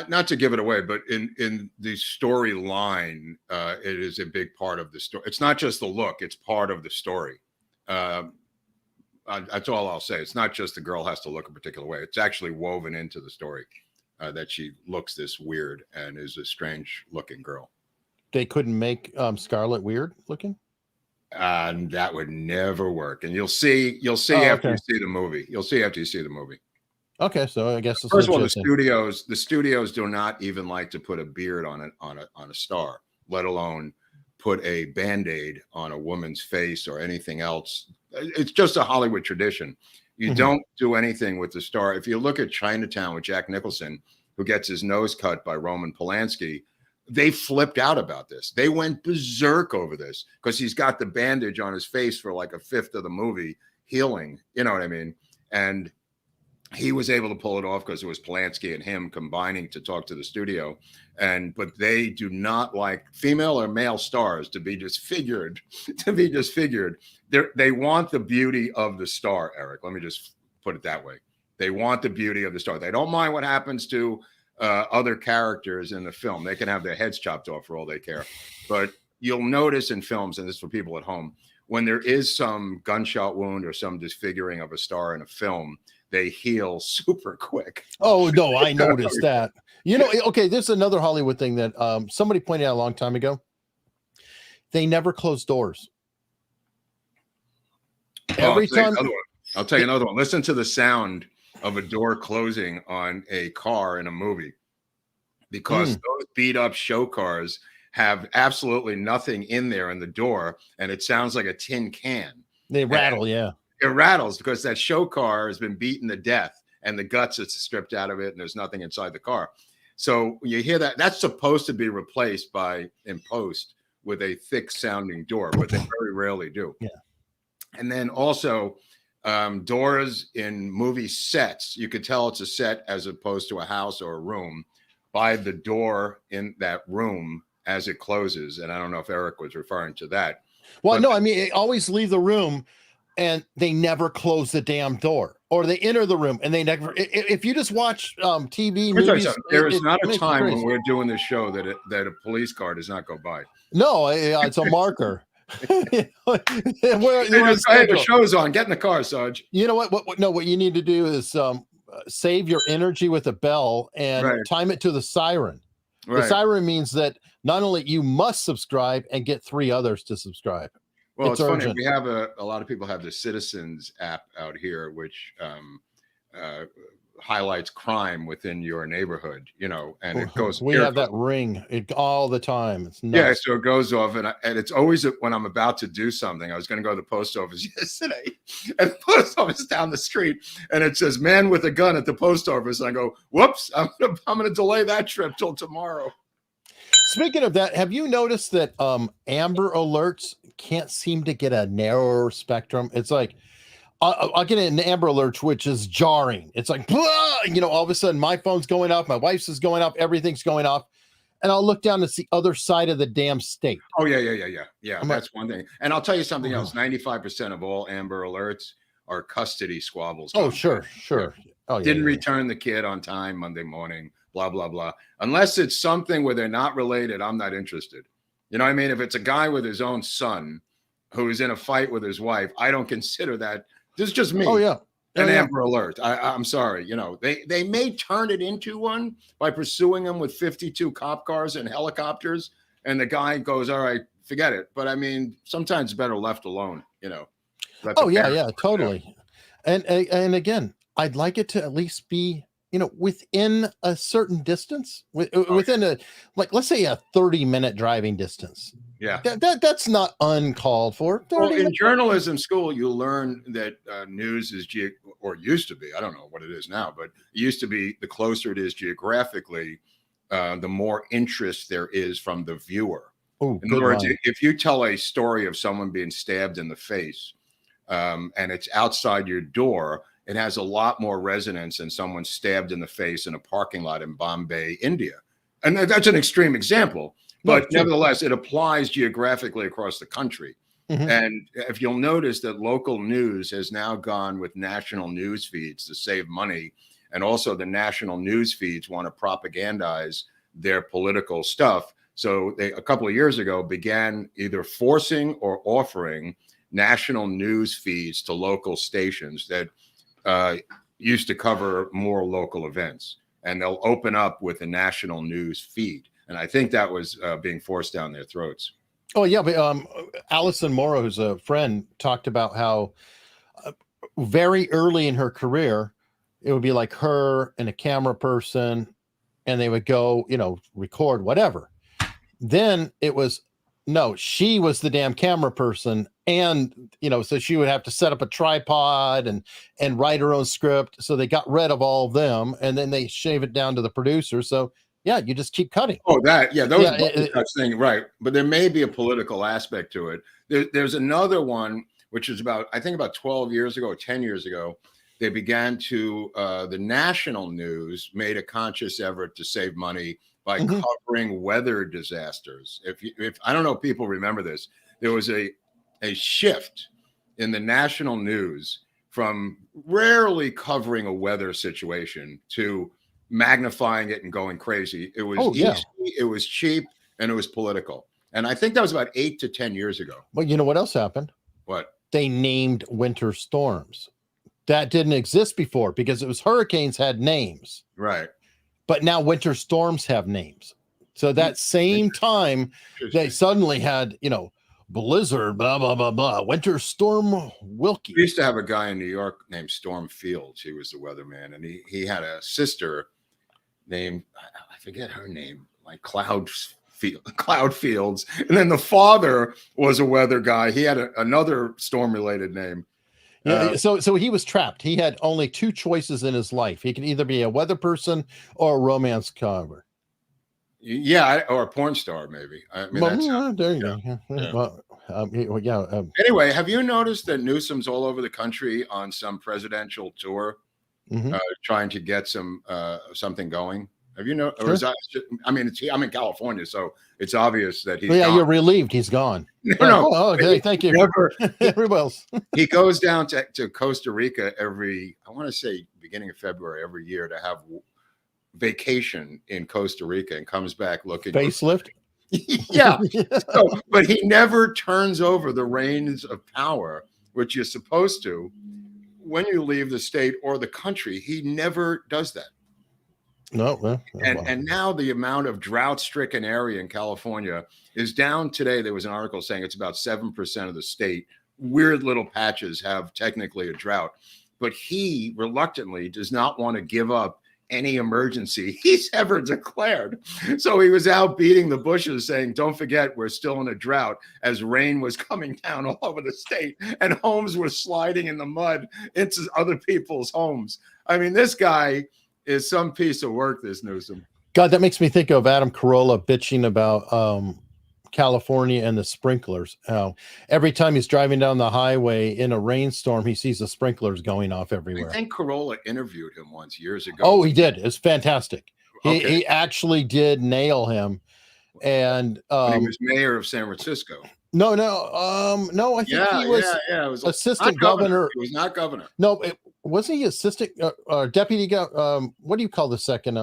not to give it away, but in the storyline, it is a big part of the story. It's not just the look; it's part of the story. That's all I'll say. It's not just the girl has to look a particular way. It's actually woven into the story that she looks this weird and is a strange-looking girl. They couldn't make Scarlett weird looking. That would never work. And you'll see after you see the movie. You'll see after you see the movie. Okay, so I guess first of all, the studios do not even like to put a beard on a star, let alone put a Band-Aid on a woman's face or anything else. It's just a Hollywood tradition. You don't do anything with the star. If you look at Chinatown with Jack Nicholson, who gets his nose cut by Roman Polanski, they flipped out about this. They went berserk over this because he's got the bandage on his face for like a fifth of the movie healing. You know what I mean? And he was able to pull it off because it was Polanski and him combining to talk to the studio. But they do not like female or male stars to be disfigured. They want the beauty of the star, Eric. Let me just put it that way. They want the beauty of the star. They don't mind what happens to other characters in the film. They can have their heads chopped off for all they care. But you'll notice in films, and this is for people at home, when there is some gunshot wound or some disfiguring of a star in a film, they heal super quick. Oh, no, I noticed that. You know, okay, there's another Hollywood thing that somebody pointed out a long time ago. They never close doors. Every time. I'll tell you another one. Listen to the sound of a door closing on a car in a movie, because those beat up show cars have absolutely nothing in there in the door, and it sounds like a tin can. They rattle, yeah. It rattles because that show car has been beaten to death and the guts is stripped out of it and there's nothing inside the car. So when you hear that, that's supposed to be replaced in post with a thick sounding door, but they very rarely do. Yeah. And then also doors in movie sets, you could tell it's a set as opposed to a house or a room by the door in that room as it closes. And I don't know if Eric was referring to that. Well, no, I mean, they always leave the room and they never close the damn door, or they enter the room and they never. If you just watch TV movies, there is not a time when we're doing this show that a police car does not go by. No, it's a marker. The show's on. Get in the car, Sarge. You know what? What you need to do is save your energy with a bell and time it to the siren. Right. The siren means that not only you must subscribe and get 3 others to subscribe. Well, it's funny. We have a lot of people have the Citizens app out here, which highlights crime within your neighborhood, and it goes. We have that ring all the time. It's nuts. Yeah, so it goes off, and it's always when I'm about to do something. I was going to go to the post office yesterday, and the post office is down the street, and it says "man with a gun at the post office." And I go, "Whoops! I'm gonna delay that trip till tomorrow." Speaking of that, have you noticed that Amber Alerts can't seem to get a narrower spectrum? It's like I'll get an Amber Alert, which is jarring. It's like, blah! All of a sudden my phone's going off, my wife's is going off, everything's going off. And I'll look down to the other side of the damn state. Oh, yeah. That's one thing. And I'll tell you something else. 95% of all Amber Alerts are custody squabbles. Oh, sure. Oh, yeah, Didn't return the kid on time Monday morning, blah, blah, blah. Unless it's something where they're not related, I'm not interested. You know what I mean? If it's a guy with his own son who's in a fight with his wife, I don't consider that. This is just me. Oh, yeah. An Amber Alert. I'm sorry. They may turn it into one by pursuing him with 52 cop cars and helicopters. And the guy goes, all right, forget it. But I mean, sometimes it's better left alone, totally. And again, I'd like it to at least be, within a certain distance, within let's say a 30-minute driving distance. Yeah. That's not uncalled for. Well, in journalism school, you learn that news is or used to be, I don't know what it is now, but it used to be the closer it is geographically, the more interest there is from the viewer. In other words, if you tell a story of someone being stabbed in the face and it's outside your door, it has a lot more resonance than someone stabbed in the face in a parking lot in Bombay, India. And that's an extreme example, but nevertheless, it applies geographically across the country. Mm-hmm. And if you'll notice that local news has now gone with national news feeds to save money. And also the national news feeds want to propagandize their political stuff. So they, a couple of years ago, began either forcing or offering national news feeds to local stations that used to cover more local events, and they'll open up with a national news feed. And I think that was being forced down their throats. Oh, yeah. But Allison Morrow, who's a friend, talked about how very early in her career, it would be like her and a camera person, and they would go, record whatever. Then it was, no, she was the damn camera person. And, so she would have to set up a tripod and write her own script. So they got rid of all of them, and then they shave it down to the producer. So yeah, you just keep cutting. Oh, cuts thing, right. But there may be a political aspect to it. There's another one, which is about 12 years ago or 10 years ago. they began to, the national news made a conscious effort to save money by covering weather disasters. If I don't know if people remember this, there was a shift in the national news from rarely covering a weather situation to magnifying it and going crazy. It was easy, it was cheap, and it was political. And I think that was about 8 to 10 years ago. Well, you know what else happened? What? They named winter storms. That didn't exist before because it was hurricanes had names. Right. But now winter storms have names. So that same time they suddenly had, blizzard, blah, blah, blah, blah, winter storm Wilkie. We used to have a guy in New York named Storm Fields. He was the weatherman, and he had a sister named, I forget her name, like Cloud Fields. And then the father was a weather guy. He had another storm-related name. Yeah, so he was trapped. He had only two choices in his life. He can either be a weather person or a romance cover. Yeah, or a porn star, maybe. I mean, there you go. Well, anyway, have you noticed that Newsom's all over the country on some presidential tour, trying to get something going? Have you know? Or Sure. I'm in California, so it's obvious that he's. Yeah, gone. you're relieved he's gone. No. Oh, okay, thank you. Everybody else. He goes down to Costa Rica I want to say beginning of February every year to have vacation in Costa Rica and comes back looking Facelift. Yeah. But he never turns over the reins of power, which you're supposed to when you leave the state or the country. He never does that. No. And now the amount of drought-stricken area in California is down today. There was an article saying it's about 7% of the state. Weird little patches have technically a drought, but he reluctantly does not want to give up any emergency he's ever declared. So he was out beating the bushes saying, don't forget, we're still in a drought, as rain was coming down all over the state and homes were sliding in the mud into other people's homes. I mean, this guy is some piece of work, this Newsom. God, that makes me think of Adam Carolla bitching about California and the sprinklers. Every time he's driving down the highway in a rainstorm, he sees the sprinklers going off everywhere. I think Carolla interviewed him once years ago. Oh, he did. It's fantastic. He actually did nail him. And he was mayor of San Francisco. No. I think he was, it was assistant governor. He was not governor. No, wasn't he assistant deputy? What do you call the second?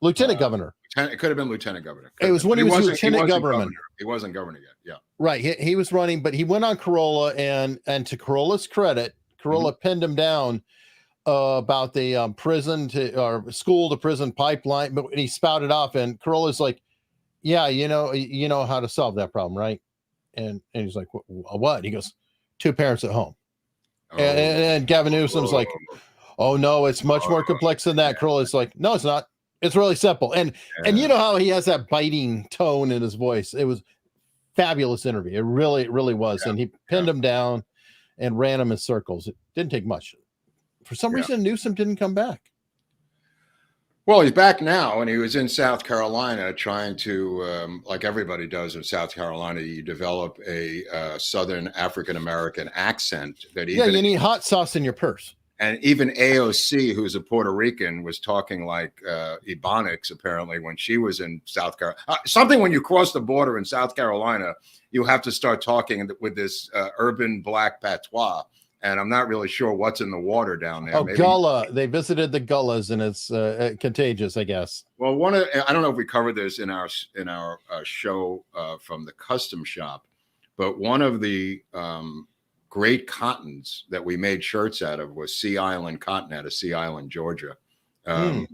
Lieutenant governor. It could have been lieutenant governor. It was when he was lieutenant governor. He wasn't governor yet. Yeah. Right. He was running, but he went on Carolla, and to Carolla's credit, Carolla pinned him down about the prison or school to prison pipeline. But he spouted off, and Carolla's like, "Yeah, you know how to solve that problem, right?" And he's like, "What?" He goes, 2 parents at home. And Gavin Newsom's like, "Oh no, it's much more complex than that." Carolla's like, "No, it's not. It's really simple." And you know how he has that biting tone in his voice. It was fabulous interview. It really, really was. And he pinned him down and ran him in circles. It didn't take much. For some reason, Newsom didn't come back. Well, he's back now, and he was in South Carolina trying to, like everybody does in South Carolina, you develop a Southern African-American accent that even... Yeah, you need hot sauce in your purse. And even AOC, who's a Puerto Rican, was talking like Ebonics, apparently, when she was in South Carolina. Something when you cross the border in South Carolina, you have to start talking with this urban black patois. And I'm not really sure what's in the water down there. Oh, maybe. Gullah. They visited the Gullahs, and it's contagious, I guess. Well, I don't know if we covered this in our show from the custom shop, but one of the great cottons that we made shirts out of was Sea Island cotton out of Sea Island, Georgia. And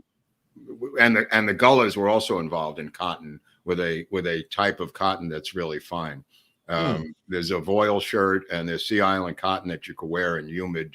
the Gullahs were also involved in cotton with a type of cotton that's really fine. There's a voile shirt and there's Sea Island cotton that you could wear in humid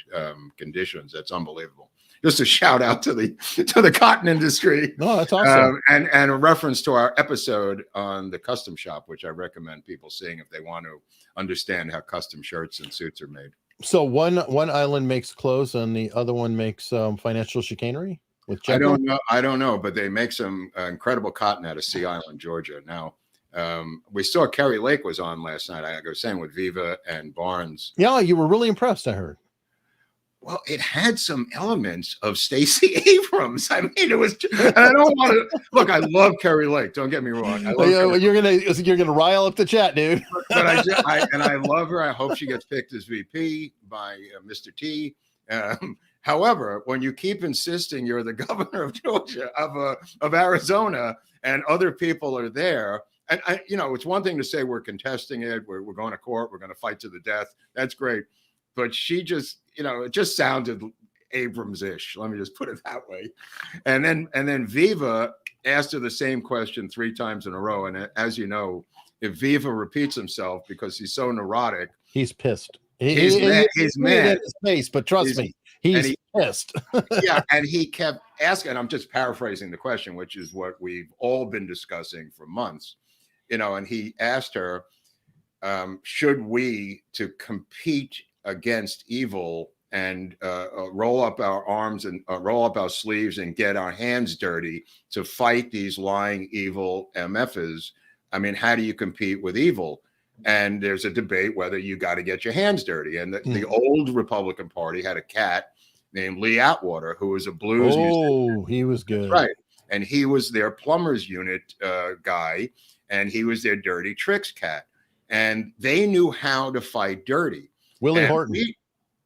conditions. That's unbelievable. Just a shout out to the cotton industry. No, that's awesome. And a reference to our episode on the custom shop, which I recommend people seeing if they want to understand how custom shirts and suits are made. So one island makes clothes and the other one makes financial chicanery with I don't know, but they make some incredible cotton out of Sea Island, Georgia. Now, we saw Kerry Lake was on last night. I was saying with Viva and Barnes. Yeah, you were really impressed, I heard. Well, it had some elements of Stacey Abrams. I mean, it was. And I don't want to look. I love Kerry Lake. Don't get me wrong. I love You're gonna rile up the chat, dude. but I love her. I hope she gets picked as VP by Mr. T. However, when you keep insisting you're the governor of Georgia, of Arizona, and other people are there, and it's one thing to say we're contesting it, we're going to court, we're going to fight to the death. That's great, but she just, it just sounded Abrams-ish. Let me just put it that way. And then Viva asked her the same question 3 times in a row, and as you know, if Viva repeats himself because he's so neurotic, he's pissed. He's mad. He's mad at his face, but trust me, he's pissed. Yeah, and he kept asking, and I'm just paraphrasing the question, which is what we've all been discussing for months, and he asked her, should we, to compete against evil and roll up our arms and roll up our sleeves and get our hands dirty to fight these lying, evil MFs, I mean, how do you compete with evil? And there's a debate whether you got to get your hands dirty. And the old Republican Party had a cat named Lee Atwater, who was a blues musician. Oh, he was good. Right. And he was their plumbers unit guy, and he was their dirty tricks cat. And they knew how to fight dirty. Willie Horton.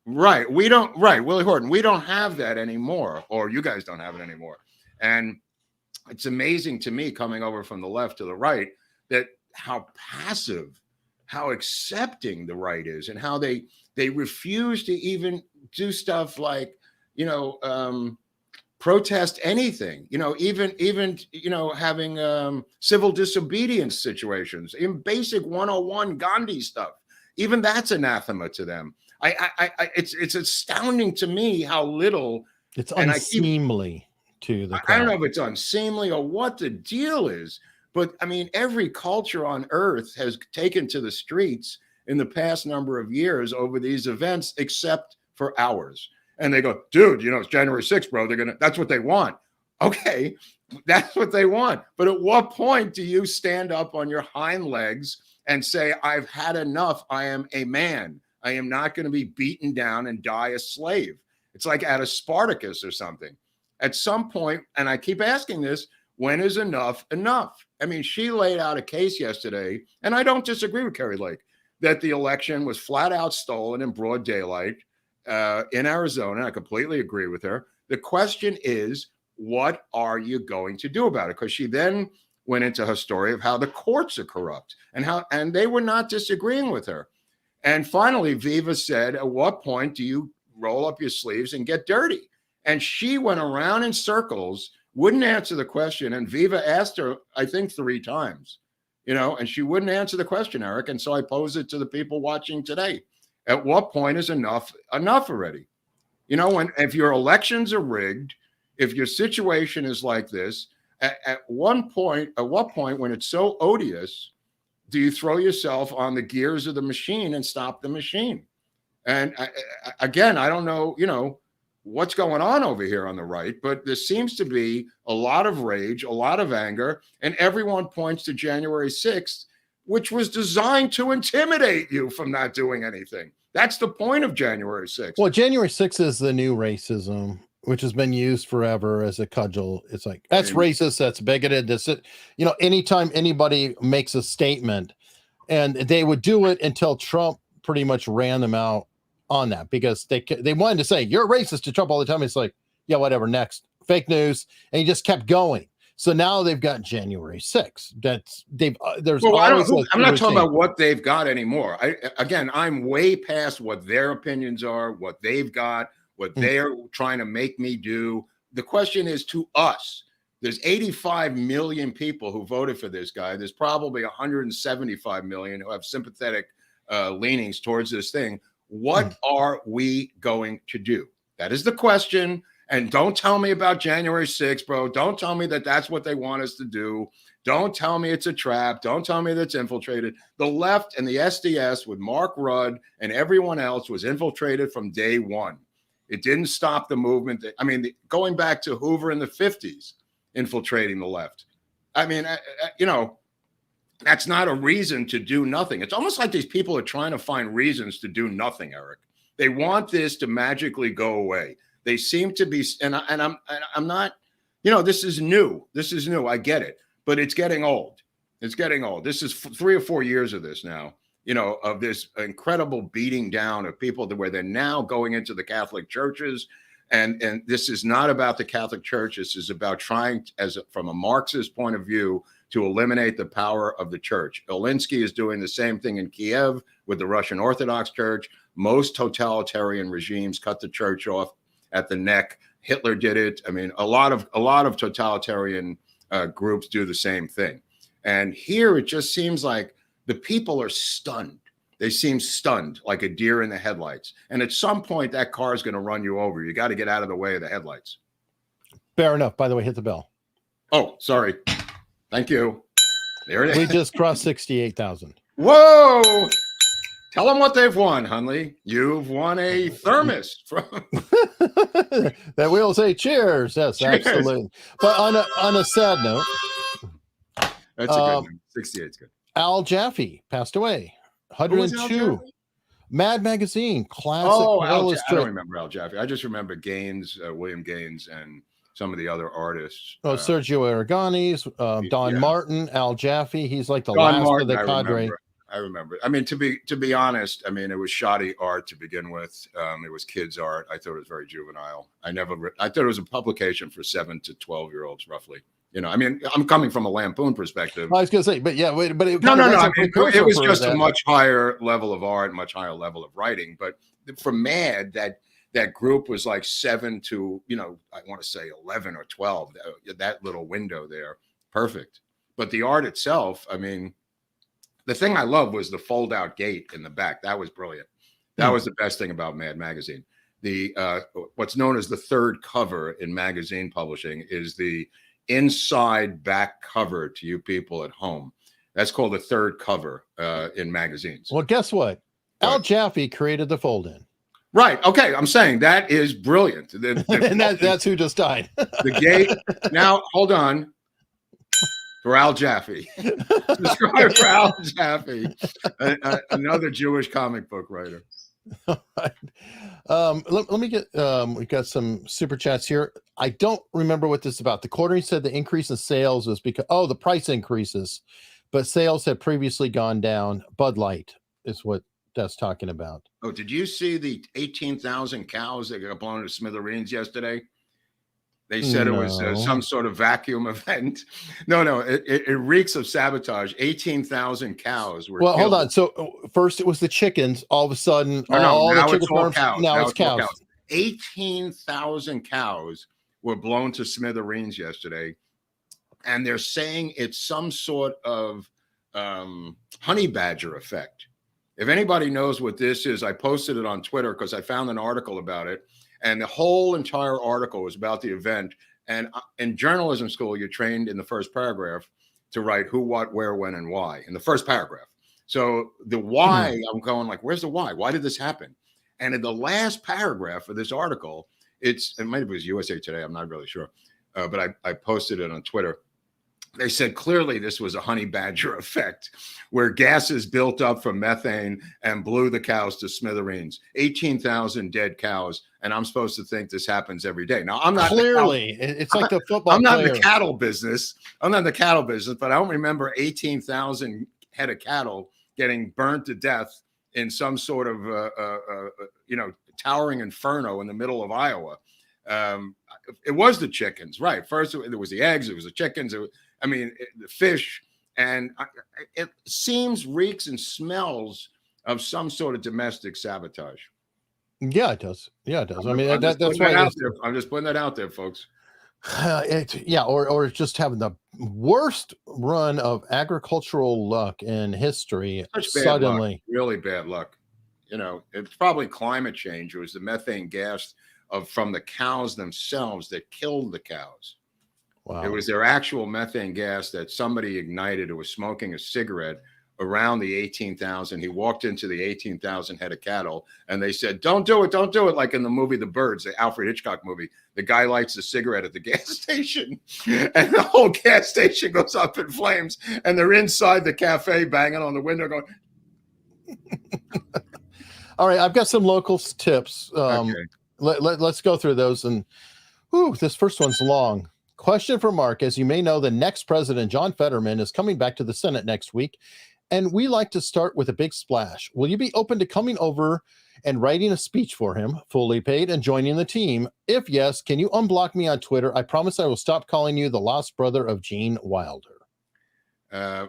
Willie Horton. We don't have that anymore, or you guys don't have it anymore. And it's amazing to me, coming over from the left to the right, that how passive, how accepting the right is, and how they refuse to even do stuff like, protest anything, even having civil disobedience situations, in basic 101 Gandhi stuff. Even that's anathema to them. It's astounding to me how little it's unseemly to the crowd. I don't know if it's unseemly or what the deal is, but I mean, every culture on earth has taken to the streets in the past number of years over these events, except for ours. And they go, dude, it's January 6th, bro. That's what they want. Okay, that's what they want. But at what point do you stand up on your hind legs and say, I've had enough. I am a man. I am not going to be beaten down and die a slave. It's like out of Spartacus or something. At some point, and I keep asking this, when is enough enough? I mean, she laid out a case yesterday, and I don't disagree with Kerry Lake, that the election was flat out stolen in broad daylight in Arizona. I completely agree with her. The question is, what are you going to do about it? Because she then went into her story of how the courts are corrupt and they were not disagreeing with her. And finally, Viva said, at what point do you roll up your sleeves and get dirty? And she went around in circles, wouldn't answer the question. And Viva asked her, I think 3 times, and she wouldn't answer the question, Eric. And so I pose it to the people watching today. At what point is enough already? If your elections are rigged, if your situation is like this, at what point, when it's so odious, do you throw yourself on the gears of the machine and stop the machine? And again, I don't know, what's going on over here on the right, but there seems to be a lot of rage, a lot of anger, and everyone points to January 6th, which was designed to intimidate you from not doing anything. That's the point of January 6th. Well, January 6th is the new racism, which has been used forever as a cudgel. It's like, that's racist, that's bigoted. That's it. Anytime anybody makes a statement, and they would do it until Trump pretty much ran them out on that, because they wanted to say, you're racist to Trump all the time. It's like, yeah, whatever, next. Fake news. And he just kept going. So now they've got January 6th. I'm not talking about what they've got anymore. I'm way past what their opinions are, what they've got, what they're trying to make me do. The question is to us. There's 85 million people who voted for this guy. There's probably 175 million who have sympathetic leanings towards this thing. What are we going to do? That is the question. And don't tell me about January 6th, bro. Don't tell me that that's what they want us to do. Don't tell me it's a trap. Don't tell me that's infiltrated. The left and the SDS with Mark Rudd and everyone else was infiltrated from day one. It didn't stop the movement. Going back to Hoover in the 50s, infiltrating the left. That's not a reason to do nothing. It's almost like these people are trying to find reasons to do nothing, Eric. They want this to magically go away. They seem to be, and I'm not, this is new. This is new. I get it, but it's getting old. It's getting old. This is 3 or 4 years of this now, of this incredible beating down of people where they're now going into the Catholic churches. And this is not about the Catholic Church. This is about trying, from a Marxist point of view, to eliminate the power of the church. Alinsky is doing the same thing in Kiev with the Russian Orthodox Church. Most totalitarian regimes cut the church off at the neck. Hitler did it. I mean, a lot of totalitarian groups do the same thing. And here it just seems like the people are stunned. They seem stunned, like a deer in the headlights. And at some point, that car is going to run you over. You got to get out of the way of the headlights. Fair enough. By the way, hit the bell. Oh, sorry. Thank you. There it is. We just crossed 68,000. Whoa! Tell them what they've won, Hunley. You've won a thermos from. That we'll say cheers. Yes, cheers. Absolutely. But on a sad note, that's a good number. 68 is good. Al Jaffe passed away. 102. Mad Magazine, classic. I don't remember Al Jaffe. I just remember Gaines, William Gaines, and some of the other artists. Sergio Aragonés, Don Martin, Al Jaffe. He's like the last of the cadre. I remember. I mean, to be honest, I mean, it was shoddy art to begin with. It was kids' art. I thought it was very juvenile. I thought it was a publication for 7 to 12-year-olds, roughly. I mean, I'm coming from a Lampoon perspective. I was going to say, but yeah, no. I mean, it was just a much higher level of art, much higher level of writing. But for Mad, that group was like 7 to, I want to say 11 or 12. That little window there, perfect. But the art itself, I mean, the thing I love was the fold-out gate in the back. That was brilliant. That was the best thing about Mad Magazine. The what's known as the third cover in magazine publishing is the inside back cover to you people at home. That's called the third cover in magazines. Well, guess what? Al Jaffe created the fold-in. Right. Okay. I'm saying that is brilliant. And that's who just died. The gate. Now, hold on. For Al Jaffe. Subscribe for Al Jaffe, another Jewish comic book writer. Let me get we got some super chats here. I don't remember what this is about. The quarterly said the increase in sales was because the price increases, but sales had previously gone down. Bud Light is what that's talking about. Oh, did you see the 18,000 cows that got blown to smithereens yesterday? They said it was some sort of vacuum event. No, it reeks of sabotage. 18,000 cows were killed. Hold on. So first it was the chickens. All of a sudden, all the chicken farms. Cows. Now it's cows. 18,000 cows were blown to smithereens yesterday. And they're saying it's some sort of honey badger effect. If anybody knows what this is, I posted it on Twitter because I found an article about it. And the whole entire article was about the event. And in journalism school, you're trained in the first paragraph to write who, what, where, when, and why in the first paragraph. So the why, I'm going like, where's the why? Why did this happen? And in the last paragraph of this article, it might have been USA Today. I'm not really sure. But I posted it on Twitter. They said clearly this was a honey badger effect where gases built up from methane and blew the cows to smithereens. 18,000 dead cows. And I'm supposed to think this happens every day. Now, I'm not clearly it's like the football. I'm not in the cattle business. But I don't remember 18,000 head of cattle getting burnt to death in some sort of, towering inferno in the middle of Iowa. It was the chickens, right? First, it was the eggs. It was the chickens. The fish, and it reeks and smells of some sort of domestic sabotage. Yeah, it does. I mean, that's right. I'm just putting that out there, folks. Or just having the worst run of agricultural luck in history. Suddenly, luck, really bad luck. It's probably climate change. It was the methane gas from the cows themselves that killed the cows. Wow. It was their actual methane gas that somebody ignited who was smoking a cigarette around the 18,000. He walked into the 18,000 head of cattle and they said, don't do it. Like in the movie, The Birds, the Alfred Hitchcock movie, the guy lights a cigarette at the gas station and the whole gas station goes up in flames and they're inside the cafe banging on the window going. All right, I've got some local tips. Okay. Let's go through those. And this first one's long. Question for Mark. As you may know, the next president, John Fetterman, is coming back to the Senate next week. And we like to start with a big splash. Will you be open to coming over and writing a speech for him, fully paid, and joining the team? If yes, can you unblock me on Twitter? I promise I will stop calling you the lost brother of Gene Wilder.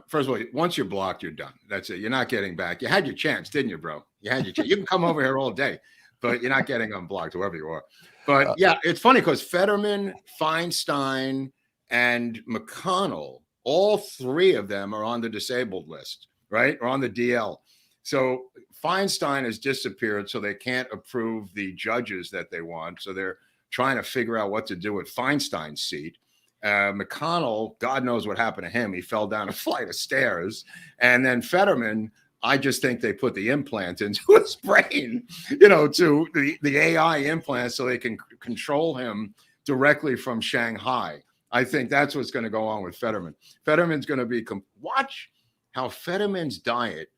First of all, once you're blocked, you're done. That's it. You're not getting back. You had your chance, didn't you, bro? You had your chance. You can come over here all day, but you're not getting unblocked, whoever you are. But yeah, it's funny because Fetterman, Feinstein, and McConnell, all three of them are on the disabled list, right? Or on the DL. So Feinstein has disappeared, so they can't approve the judges that they want. So they're trying to figure out what to do with Feinstein's seat. McConnell, God knows what happened to him. He fell down a flight of stairs. And then Fetterman, I just think they put the implant into his brain, to the AI implant so they can control him directly from Shanghai. I think that's what's going to go on with Fetterman. Fetterman's going to be, watch how Fetterman's diet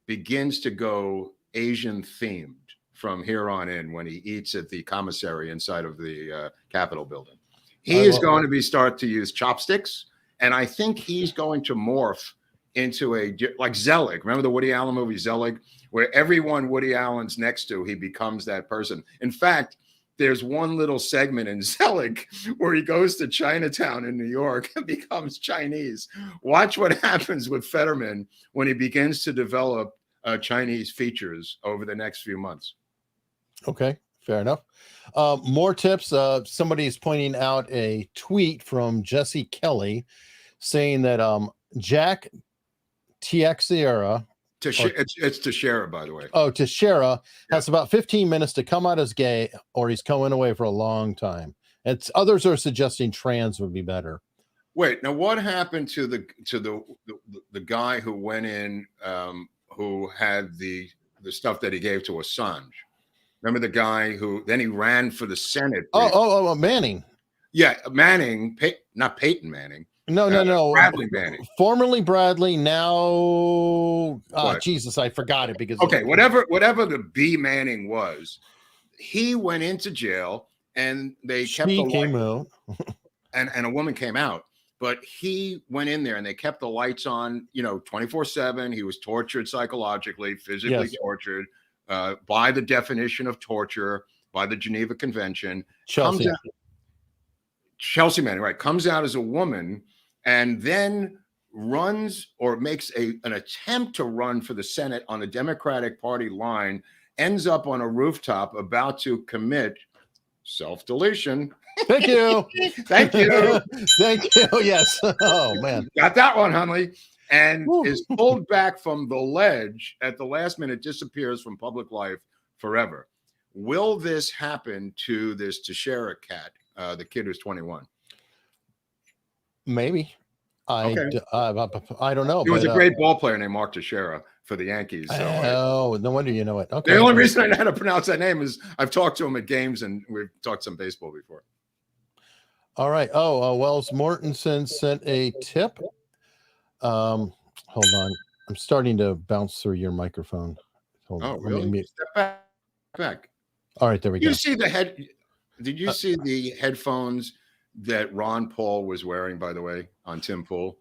begins to go Asian themed from here on in when he eats at the commissary inside of the Capitol building. He is going to start to use chopsticks, and I think he's going to morph into like Zelig. Remember the Woody Allen movie Zelig, where everyone Woody Allen's next to, he becomes that person. In fact, there's one little segment in Zelig where he goes to Chinatown in New York and becomes Chinese. Watch what happens with Fetterman when he begins to develop Chinese features over the next few months. Okay, fair enough. More tips. Somebody's pointing out a tweet from Jesse Kelly saying that Jack Teixeira, it's Teixeira, by the way. Oh, Teixeira has about 15 minutes to come out as gay, or he's going away for a long time. Others are suggesting trans would be better. Wait, now what happened to the guy who went in, who had the stuff that he gave to Assange? Remember the guy who then he ran for the Senate? Oh, Manning. Yeah, Manning, not Peyton Manning. No. Bradley Manning. Formerly Bradley, now Jesus, I forgot it because whatever the B Manning was, he went into jail and they kept the came out. and a woman came out, but he went in there and they kept the lights on, 24/7. He was tortured psychologically, physically tortured by the definition of torture by the Geneva Convention. Chelsea Manning, right? Comes out as a woman and then runs or makes an attempt to run for the Senate on the Democratic Party line, ends up on a rooftop about to commit self-deletion. Thank you. Thank you. Thank you. Yes. Oh, man. Got that one, Hunley. And is pulled back from the ledge at the last minute, disappears from public life forever. Will this happen to this Teixeira cat, the kid who's 21? Maybe. I don't know. He was a great ball player named Mark Teixeira for the Yankees. So no wonder you know it. Okay. The only reason I know how to pronounce that name is I've talked to him at games and we've talked some baseball before. All right. Wells Mortensen sent a tip. Hold on. I'm starting to bounce through your microphone. Hold on. Really? Step back. All right, there we go. Did you see the headphones that Ron Paul was wearing, by the way, on Tim Pool?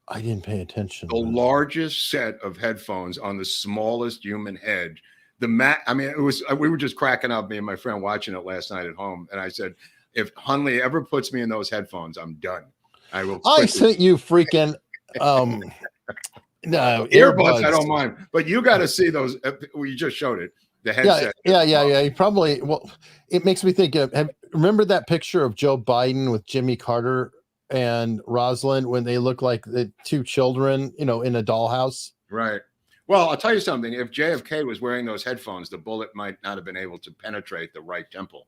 I didn't pay attention. The largest set of headphones on the smallest human head. We were just cracking up, me and my friend watching it last night at home. And I said, if Hunley ever puts me in those headphones, I'm done. I sent you freaking no earbuds. I don't mind, but you got to see those. You just showed it. The headset. Yeah. You probably. Well, it makes me think of. Remember that picture of Joe Biden with Jimmy Carter and Rosalind when they look like the two children, in a dollhouse? Right. Well, I'll tell you something. If JFK was wearing those headphones, the bullet might not have been able to penetrate the right temple.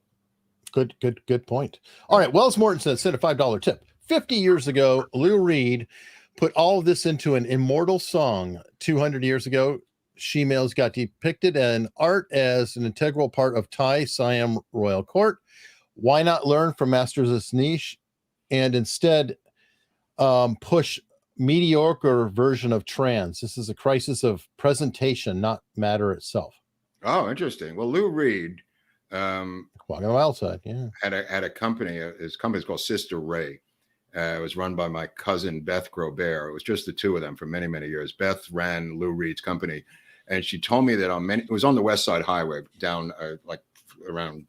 Good point. All right. Wells Mortensen sent a $5 tip. 50 years ago, Lou Reed put all of this into an immortal song. 200 years ago, she-males got depicted in art as an integral part of Thai Siam royal court. Why not learn from masters of this niche and instead push mediocre version of trans? This is a crisis of presentation, not matter itself. Oh, interesting. Well, Lou Reed Walking on the wild side, yeah. had a company. His company is called Sister Ray. It was run by my cousin Beth Groubert. It was just the two of them for many, many years. Beth ran Lou Reed's company, and she told me that it was on the West Side Highway down like around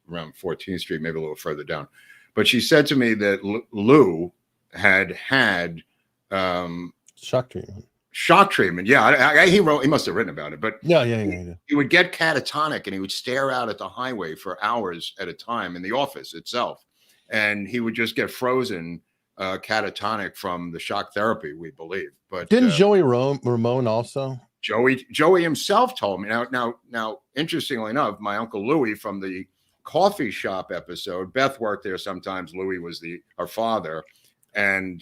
14th Street, maybe a little further down. But she said to me that Lou had shock treatment. Shock treatment. Yeah, he must have written about it. But yeah. He would get catatonic, and he would stare out at the highway for hours at a time in the office itself. And he would just get frozen catatonic from the shock therapy, we believe. But didn't Joey Ramone also? Joey himself told me. Now, interestingly enough, my Uncle Louie from the coffee shop episode, Beth worked there sometimes. Louie was her father. And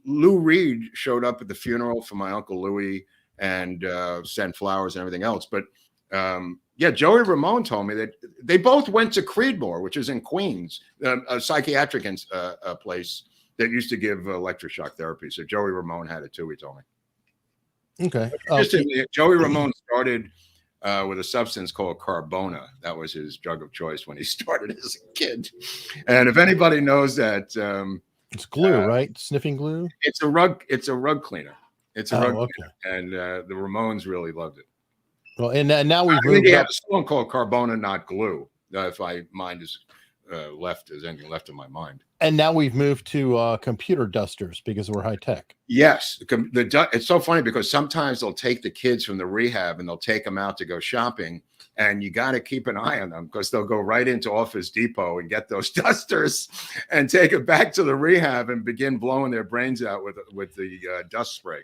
Lou Reed showed up at the funeral for my Uncle Louie and sent flowers and everything else. But Joey Ramone told me that they both went to Creedmoor, which is in Queens, a psychiatric place that used to give electroshock therapy. So Joey Ramone had it too, he told me. Okay. Joey Ramone started with a substance called Carbona. That was his drug of choice when he started as a kid. And if anybody knows that... it's glue, right? Sniffing glue? It's a rug cleaner. It's a rug cleaner. And the Ramones really loved it. Well, and now we've moved. They have a song called Carbona, Not Glue. If my mind is anything left in my mind. And now we've moved to computer dusters because we're high tech. Yes, it's so funny because sometimes they'll take the kids from the rehab and they'll take them out to go shopping, and you got to keep an eye on them because they'll go right into Office Depot and get those dusters and take it back to the rehab and begin blowing their brains out with the dust spray.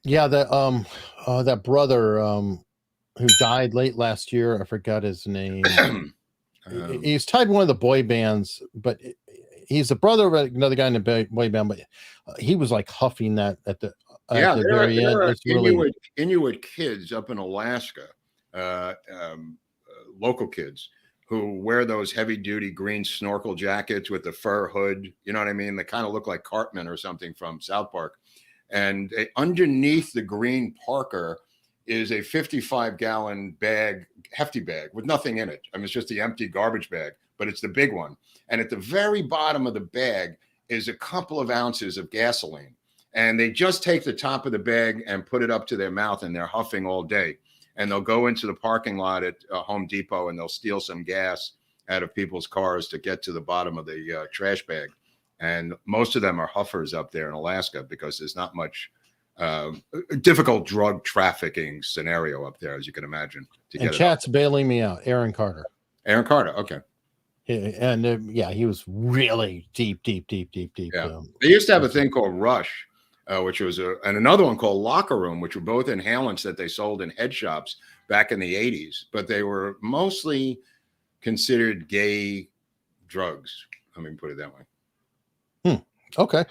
Yeah, that brother who died late last year, I forgot his name. He's tied to one of the boy bands, but he's the brother of another guy in the boy band. But he was like huffing that at the very end. It's really Inuit kids up in Alaska, local kids who wear those heavy duty green snorkel jackets with the fur hood. You know what I mean? They kind of look like Cartman or something from South Park. And underneath the green Parker is a 55-gallon bag, hefty bag with nothing in it. I mean, it's just the empty garbage bag, but it's the big one. And at the very bottom of the bag is a couple of ounces of gasoline. And they just take the top of the bag and put it up to their mouth, and they're huffing all day. And they'll go into the parking lot at Home Depot and they'll steal some gas out of people's cars to get to the bottom of the trash bag. And most of them are huffers up there in Alaska because there's not much difficult drug trafficking scenario up there, as you can imagine. And chat's bailing me out. Aaron Carter. Okay. And he was really deep. Yeah. They used to have a thing called Rush, which was and another one called Locker Room, which were both inhalants that they sold in head shops back in the 80s, but they were mostly considered gay drugs. Let me put it that way. Okay.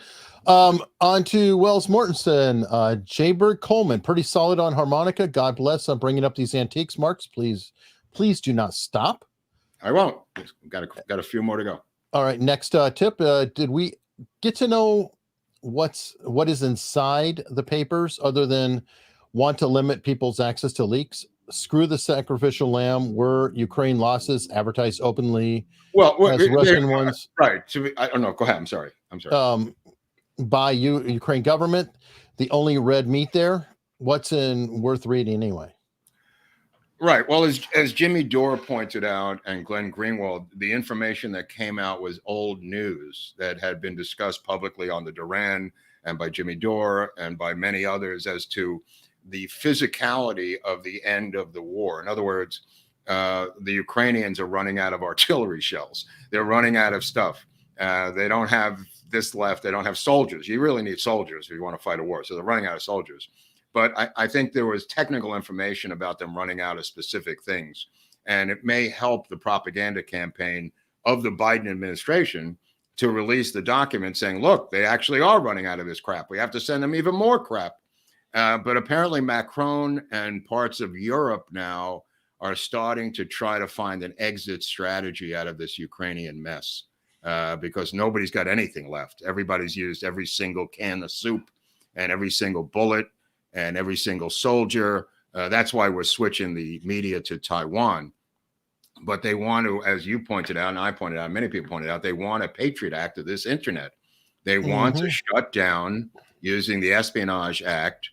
On to Wells Mortensen. Jayberg Coleman, pretty solid on harmonica. God bless. I'm bringing up these antiques, Marks. Please do not stop. I won't. Got a few more to go. All right. Next tip. Did we get to know what is inside the papers other than want to limit people's access to leaks? Screw the sacrificial lamb. Were Ukraine losses advertised openly? Well, as Russian ones, right? I don't know. Go ahead. I'm sorry. By Ukraine government, the only red meat there. What's worth reading anyway? Right. Well, as Jimmy Dore pointed out and Glenn Greenwald, the information that came out was old news that had been discussed publicly on the Duran and by Jimmy Dore and by many others as to the physicality of the end of the war. In other words, the Ukrainians are running out of artillery shells. They're running out of stuff. They don't have this left. They don't have soldiers. You really need soldiers if you want to fight a war. So they're running out of soldiers. But I think there was technical information about them running out of specific things. And it may help the propaganda campaign of the Biden administration to release the document saying, look, they actually are running out of this crap. We have to send them even more crap. But apparently Macron and parts of Europe now are starting to try to find an exit strategy out of this Ukrainian mess because nobody's got anything left. Everybody's used every single can of soup and every single bullet and every single soldier That's why we're switching the media to Taiwan. But they want to, as you pointed out, and I pointed out, many people pointed out, they want a Patriot Act of this internet. They want to shut down, using the Espionage Act,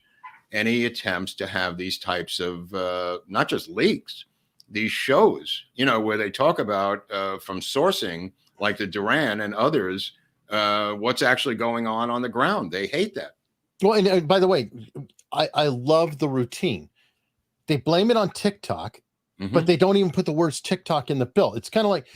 any attempts to have these types of not just leaks, these shows, where they talk about from sourcing like the Duran and others, what's actually going on the ground. They hate that. Well, and by the way, I love the routine. They blame it on TikTok, but they don't even put the words TikTok in the bill. It's kind of like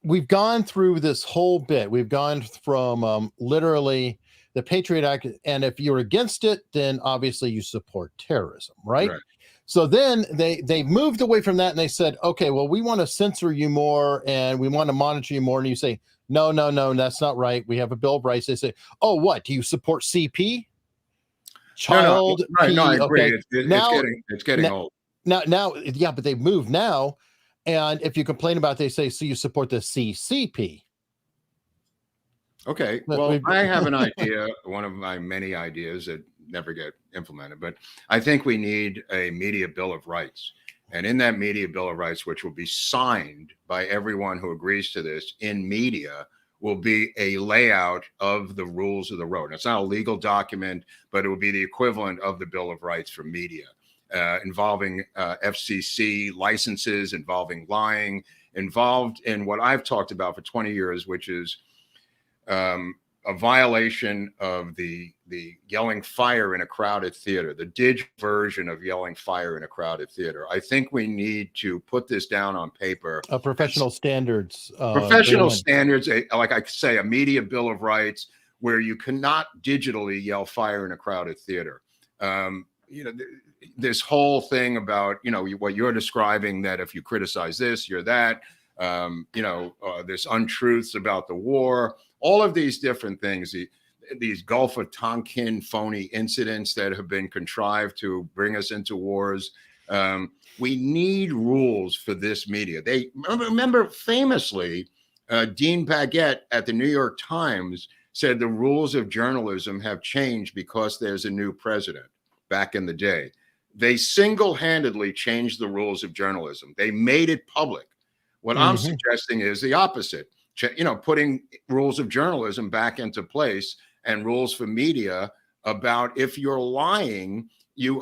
we've gone through this whole bit. We've gone from literally the Patriot Act, and if you're against it, then obviously you support terrorism, right? So then they moved away from that, and they said, okay, well, we want to censor you more, and we want to monitor you more. And you say, no, that's not right. We have a Bill of Rights. They say, oh, what? Do you support CP? Child. No, right? No, I agree. Okay. It's getting old. Now, yeah, but they've moved now, and if you complain about it, they say, so you support the CCP. Okay, well, I have an idea, one of my many ideas that never get implemented, but I think we need a media bill of rights. And in that media bill of rights, which will be signed by everyone who agrees to this in media, will be a layout of the rules of the road. It's not a legal document, but it will be the equivalent of the Bill of Rights for media, involving FCC licenses, involving lying, involved in what I've talked about for 20 years, which is a violation of the yelling fire in a crowded theater, the digital version of yelling fire in a crowded theater. I think we need to put this down on paper. Professional standards. Professional standards, like I say, a media bill of rights where you cannot digitally yell fire in a crowded theater. This whole thing about, what you're describing, that if you criticize this, you're that, there's untruths about the war, all of these different things, these Gulf of Tonkin phony incidents that have been contrived to bring us into wars. We need rules for this media. They remember famously, Dean Baguette at the New York Times said the rules of journalism have changed because there's a new president back in the day. They single-handedly changed the rules of journalism. They made it public. What I'm suggesting is the opposite. Putting rules of journalism back into place and rules for media about if you're lying, you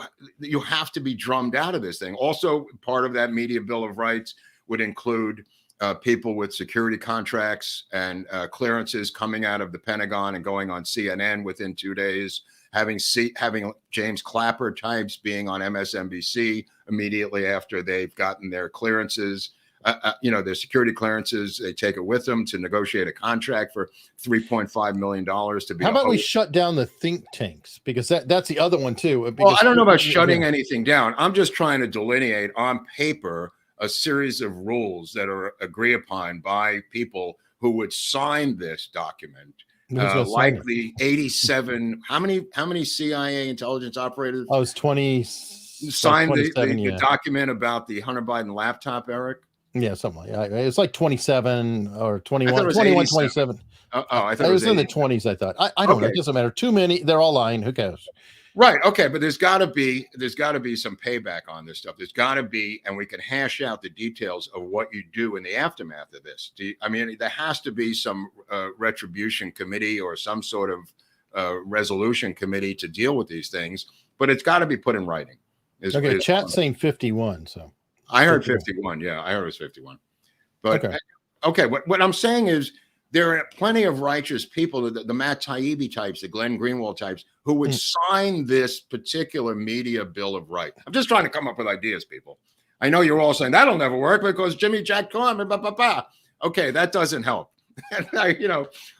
have to be drummed out of this thing. Also, part of that media bill of rights would include people with security contracts and clearances coming out of the Pentagon and going on CNN within 2 days, having James Clapper types being on MSNBC immediately after they've gotten their clearances. Their security clearances, they take it with them to negotiate a contract for $3.5 million to be. How about we shut down the think tanks? Because that's the other one too. Well, I don't know about shutting anything down. I'm just trying to delineate on paper a series of rules that are agreed upon by people who would sign this document. Like the 87, how many CIA intelligence operators? I was 20. Signed the document about the Hunter Biden laptop, Eric. Yeah, something like that. It's like 27 or 21, 21, 27. I thought it was in the 20s, I thought. I don't know. It doesn't matter. Too many. They're all lying. Who cares? Right. Okay. But there's got to be some payback on this stuff. There's got to be, and we can hash out the details of what you do in the aftermath of this. There has to be some retribution committee or some sort of resolution committee to deal with these things, but it's got to be put in writing. Chat saying 51. So I heard 51. Yeah, I heard it was 51. But okay, what I'm saying is there are plenty of righteous people, the Matt Taibbi types, the Glenn Greenwald types, who would sign this particular media bill of rights. I'm just trying to come up with ideas, people. I know you're all saying that'll never work because Jimmy Jack Carmen, Okay, that doesn't help.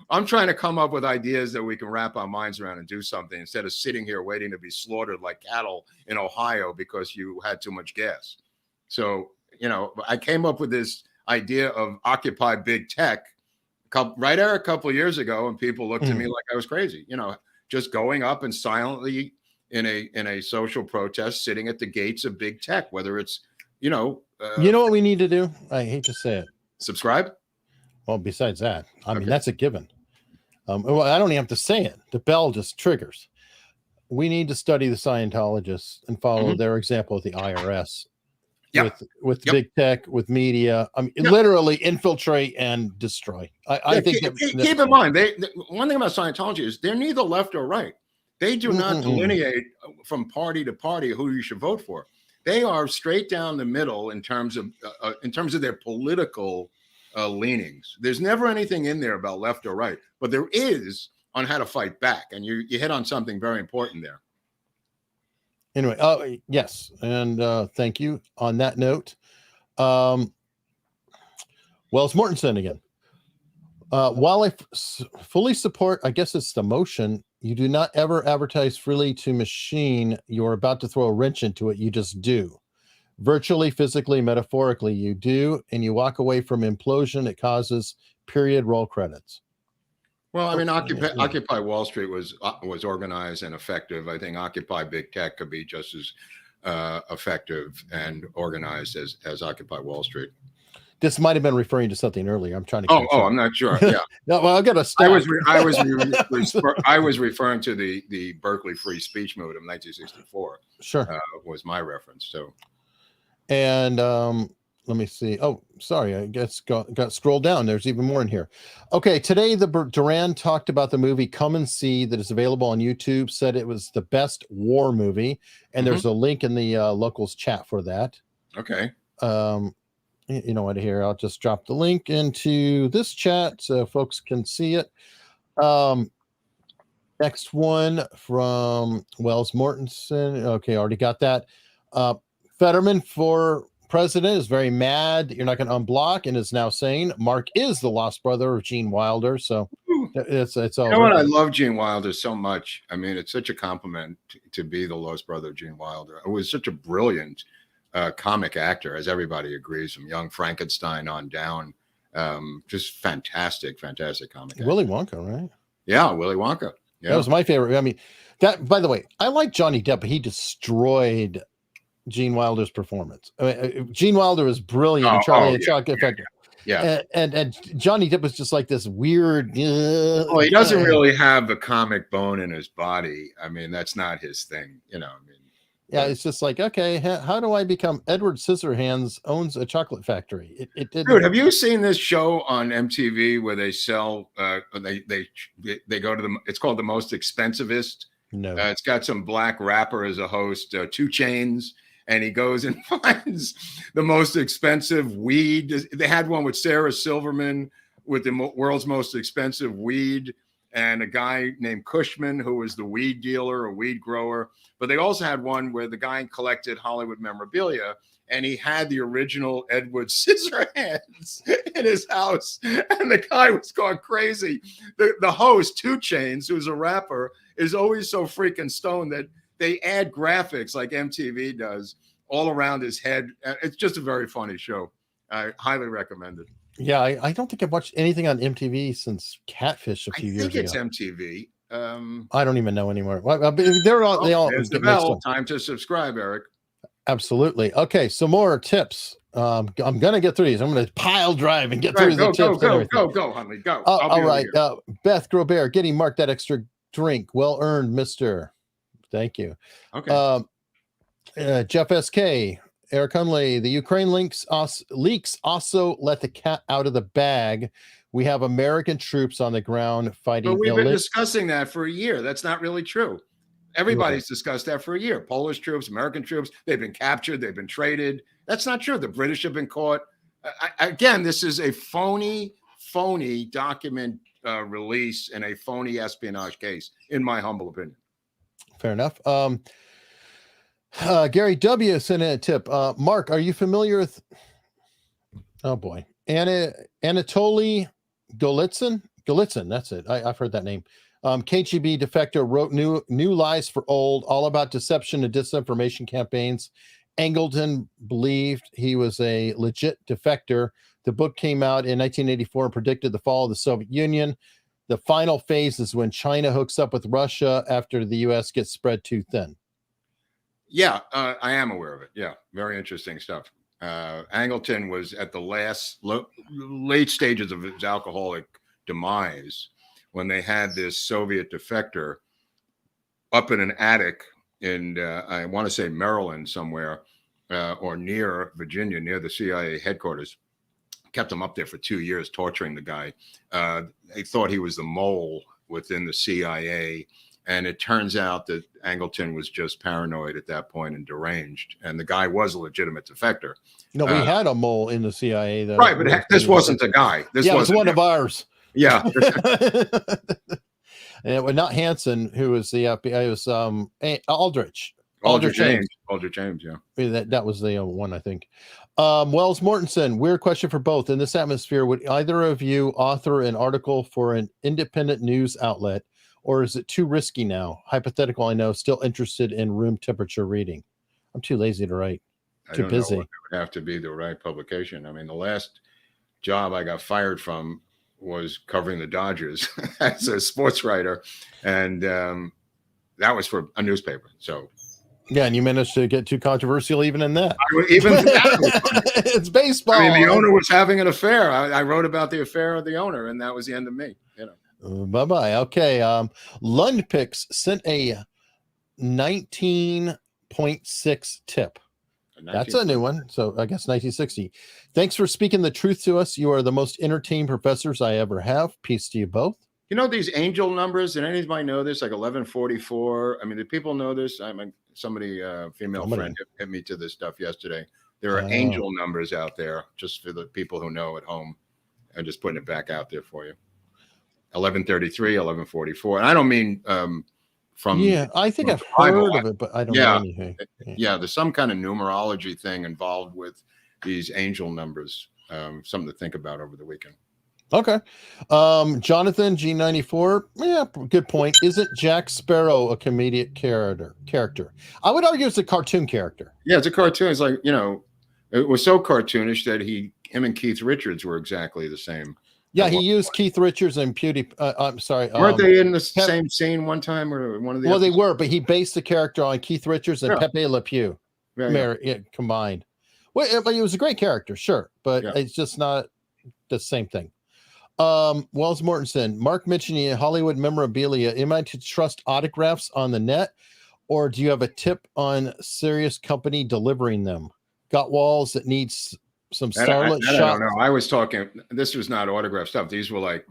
I'm trying to come up with ideas that we can wrap our minds around and do something instead of sitting here waiting to be slaughtered like cattle in Ohio because you had too much gas. So, I came up with this idea of Occupy Big Tech, right there a couple of years ago, and people looked at me like I was crazy. Just going up and silently in a social protest, sitting at the gates of Big Tech, whether it's, you know what we need to do? I hate to say it. Subscribe. Well, besides that, I mean, that's a given. Well, I don't even have to say it. The bell just triggers. we need to study the Scientologists and follow their example with the IRS. With big tech, with media. I mean, literally infiltrate and destroy. I think keep in mind, one thing about Scientology is they're neither left or right. They do not delineate from party to party who you should vote for. They are straight down the middle in terms of their political leanings. There's never anything in there about left or right, but there is on how to fight back. And you hit on something very important there. Anyway, yes, and thank you. On that note, Wells Mortensen again. While I fully support, I guess it's the motion, you do not ever advertise freely to machine you're about to throw a wrench into it. You just do. Virtually, physically, metaphorically, you do, and you walk away from implosion it causes, period, roll credits. Well, I mean, Occupy Wall Street was organized and effective. I think Occupy Big Tech could be just as effective and organized as Occupy Wall Street. This might have been referring to something earlier. I'm trying to. I'm not sure. Yeah. No, well, I've got to stop. I was referring to the Berkeley Free Speech Movement of 1964. Sure, was my reference. So, and let me see. Oh, sorry, I guess got scrolled down. There's even more in here. Okay, today the Duran talked about the movie Come and See that is available on YouTube. Said it was the best war movie, and there's a link in the locals chat for that. Okay. You know what? Here, I'll just drop the link into this chat so folks can see it. Next one from Wells Mortensen. Okay, already got that. Fetterman for president is very mad you're not going to unblock and is now saying Mark is the lost brother of Gene Wilder. So it's all. You know what? I love Gene Wilder so much. I mean, it's such a compliment to be the lost brother of Gene Wilder. It was such a brilliant comic actor, as everybody agrees, from Young Frankenstein on down. Just fantastic comic actor. Willy Wonka, right? Yeah, Willy Wonka. Yeah. That was my favorite. I mean, that, by the way, I like Johnny Depp, but he destroyed Gene Wilder's performance. I mean, Gene Wilder was brilliant in Charlie and the Chocolate Factory. Yeah. And Johnny Depp was just like this weird. Well, he doesn't really have a comic bone in his body. I mean, that's not his thing, you know. I mean, yeah, it's just like, okay, how do I become Edward Scissorhands owns a chocolate factory? It didn't. Dude, have you seen this show on MTV where they sell? They go to it's called The Most Expensivest. No, it's got some black rapper as a host, 2 Chainz, and he goes and finds the most expensive weed. They had one with Sarah Silverman with the world's most expensive weed, and a guy named Cushman, who was the weed dealer or weed grower. But they also had one where the guy collected Hollywood memorabilia, and he had the original Edward Scissorhands in his house. And the guy was going crazy. The host, 2 Chainz, who's a rapper, is always so freaking stoned that they add graphics like MTV does all around his head. It's just a very funny show. I highly recommend it. Yeah, I don't think I've watched anything on MTV since Catfish a few years ago. I think it's MTV. I don't even know anymore. They're all there's the bell. Time to subscribe, Eric. Absolutely. Okay, so more tips. I'm gonna get through these. I'm gonna pile drive and get through the tips. Go, Hunley, go. All right. Beth Groubert, getting Mark that extra drink. Well earned, Mister. Thank you. Okay. Jeff SK, Eric Hunley, the Ukraine leaks also let the cat out of the bag. We have American troops on the ground fighting. But we've been discussing that for a year. That's not really true. Everybody's discussed that for a year. Polish troops, American troops, they've been captured, they've been traded. That's not true. The British have been caught. Again, this is a phony document release and a phony espionage case, in my humble opinion. Fair enough. Gary W. sent in a tip. Mark, are you familiar with, oh boy, Anatoly Golitsyn, that's it. I've heard that name. KGB defector wrote new Lies for Old, all about deception and disinformation campaigns. Angleton believed he was a legit defector. The book came out in 1984 and predicted the fall of the Soviet Union. The final phase is when China hooks up with Russia after the U.S. gets spread too thin. Yeah, I am aware of it. Yeah, very interesting stuff. Angleton was at the late stages of his alcoholic demise when they had this Soviet defector up in an attic in, I want to say Maryland somewhere, or near Virginia, near the CIA headquarters. Kept him up there for 2 years, torturing the guy. They thought he was the mole within the CIA. And it turns out that Angleton was just paranoid at that point and deranged. And the guy was a legitimate defector. No, we had a mole in the CIA. That Right, but this wasn't the guy. This was one of ours. Yeah. And it was not Hansen, who was the FBI. It was Aldrich. Aldrich James. Aldrich James, yeah. That was the one, I think. Wells Mortensen, weird question for both. In this atmosphere, would either of you author an article for an independent news outlet, or is it too risky now? Hypothetical, I know, still interested in room temperature reading. I'm too lazy to write. Too busy. It would have to be the right publication. I mean, the last job I got fired from was covering the Dodgers as a sports writer. And that was for a newspaper. So yeah, and you managed to get too controversial even in that. Even that it's baseball. I mean, the owner was having an affair. I wrote about the affair of the owner, and that was the end of me. You know. Bye-bye. Okay. Lundpix sent a 19.6 tip. That's a new one. So I guess 1960. Thanks for speaking the truth to us. You are the most entertaining professors I ever have. Peace to you both. You know these angel numbers? Did anybody know this? Like 1144. I mean, did people know this? I mean, somebody, female friend hit me to this stuff yesterday. There are angel numbers out there, just for the people who know at home. I'm just putting it back out there for you. 1133, 1144. And I don't mean from. Yeah, I think I've heard of it, but I don't know anything. Yeah, there's some kind of numerology thing involved with these angel numbers. Something to think about over the weekend. Okay. Jonathan G94. Yeah, good point. Isn't Jack Sparrow a comedic character? I would argue it's a cartoon character. Yeah, it's a cartoon. It's like, you know, it was so cartoonish that him and Keith Richards were exactly the same. Yeah, he used Keith Richards and I'm sorry. Weren't they in the same scene one time or one of the? Well, they were, but he based the character on Keith Richards and Pepe Le Pew combined. Well, but he was a great character, sure, but it's just not the same thing. Wells Mortensen, Mark mentioning Hollywood memorabilia. Am I to trust autographs on the net, or do you have a tip on serious company delivering them? Got walls that needs some starlit shots. I don't know. I was talking. This was not autograph stuff. These were like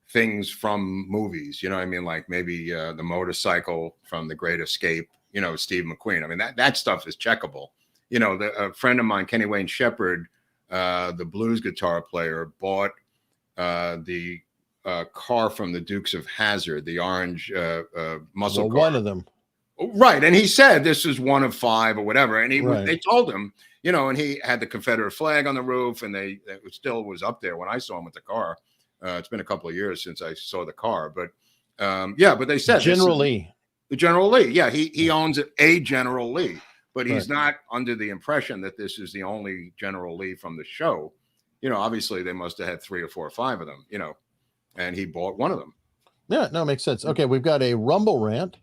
things from movies. You know what I mean? Like maybe the motorcycle from The Great Escape. You know, Steve McQueen. I mean, that stuff is checkable. You know, a friend of mine, Kenny Wayne Shepherd, the blues guitar player, bought the car from the Dukes of Hazzard, the orange muscle car. One of them. Right. And he said this is one of 5 or whatever. And they told him, you know, and he had the Confederate flag on the roof, and it still was up there when I saw him with the car. It's been a couple of years since I saw the car, but but they said General Lee. The General Lee. Yeah, he owns a General Lee, but he's not under the impression that this is the only General Lee from the show. You know, obviously they must have had 3 or 4 or 5 of them, you know, and he bought one of them. Yeah, no, it makes sense. Okay, we've got a Rumble rant.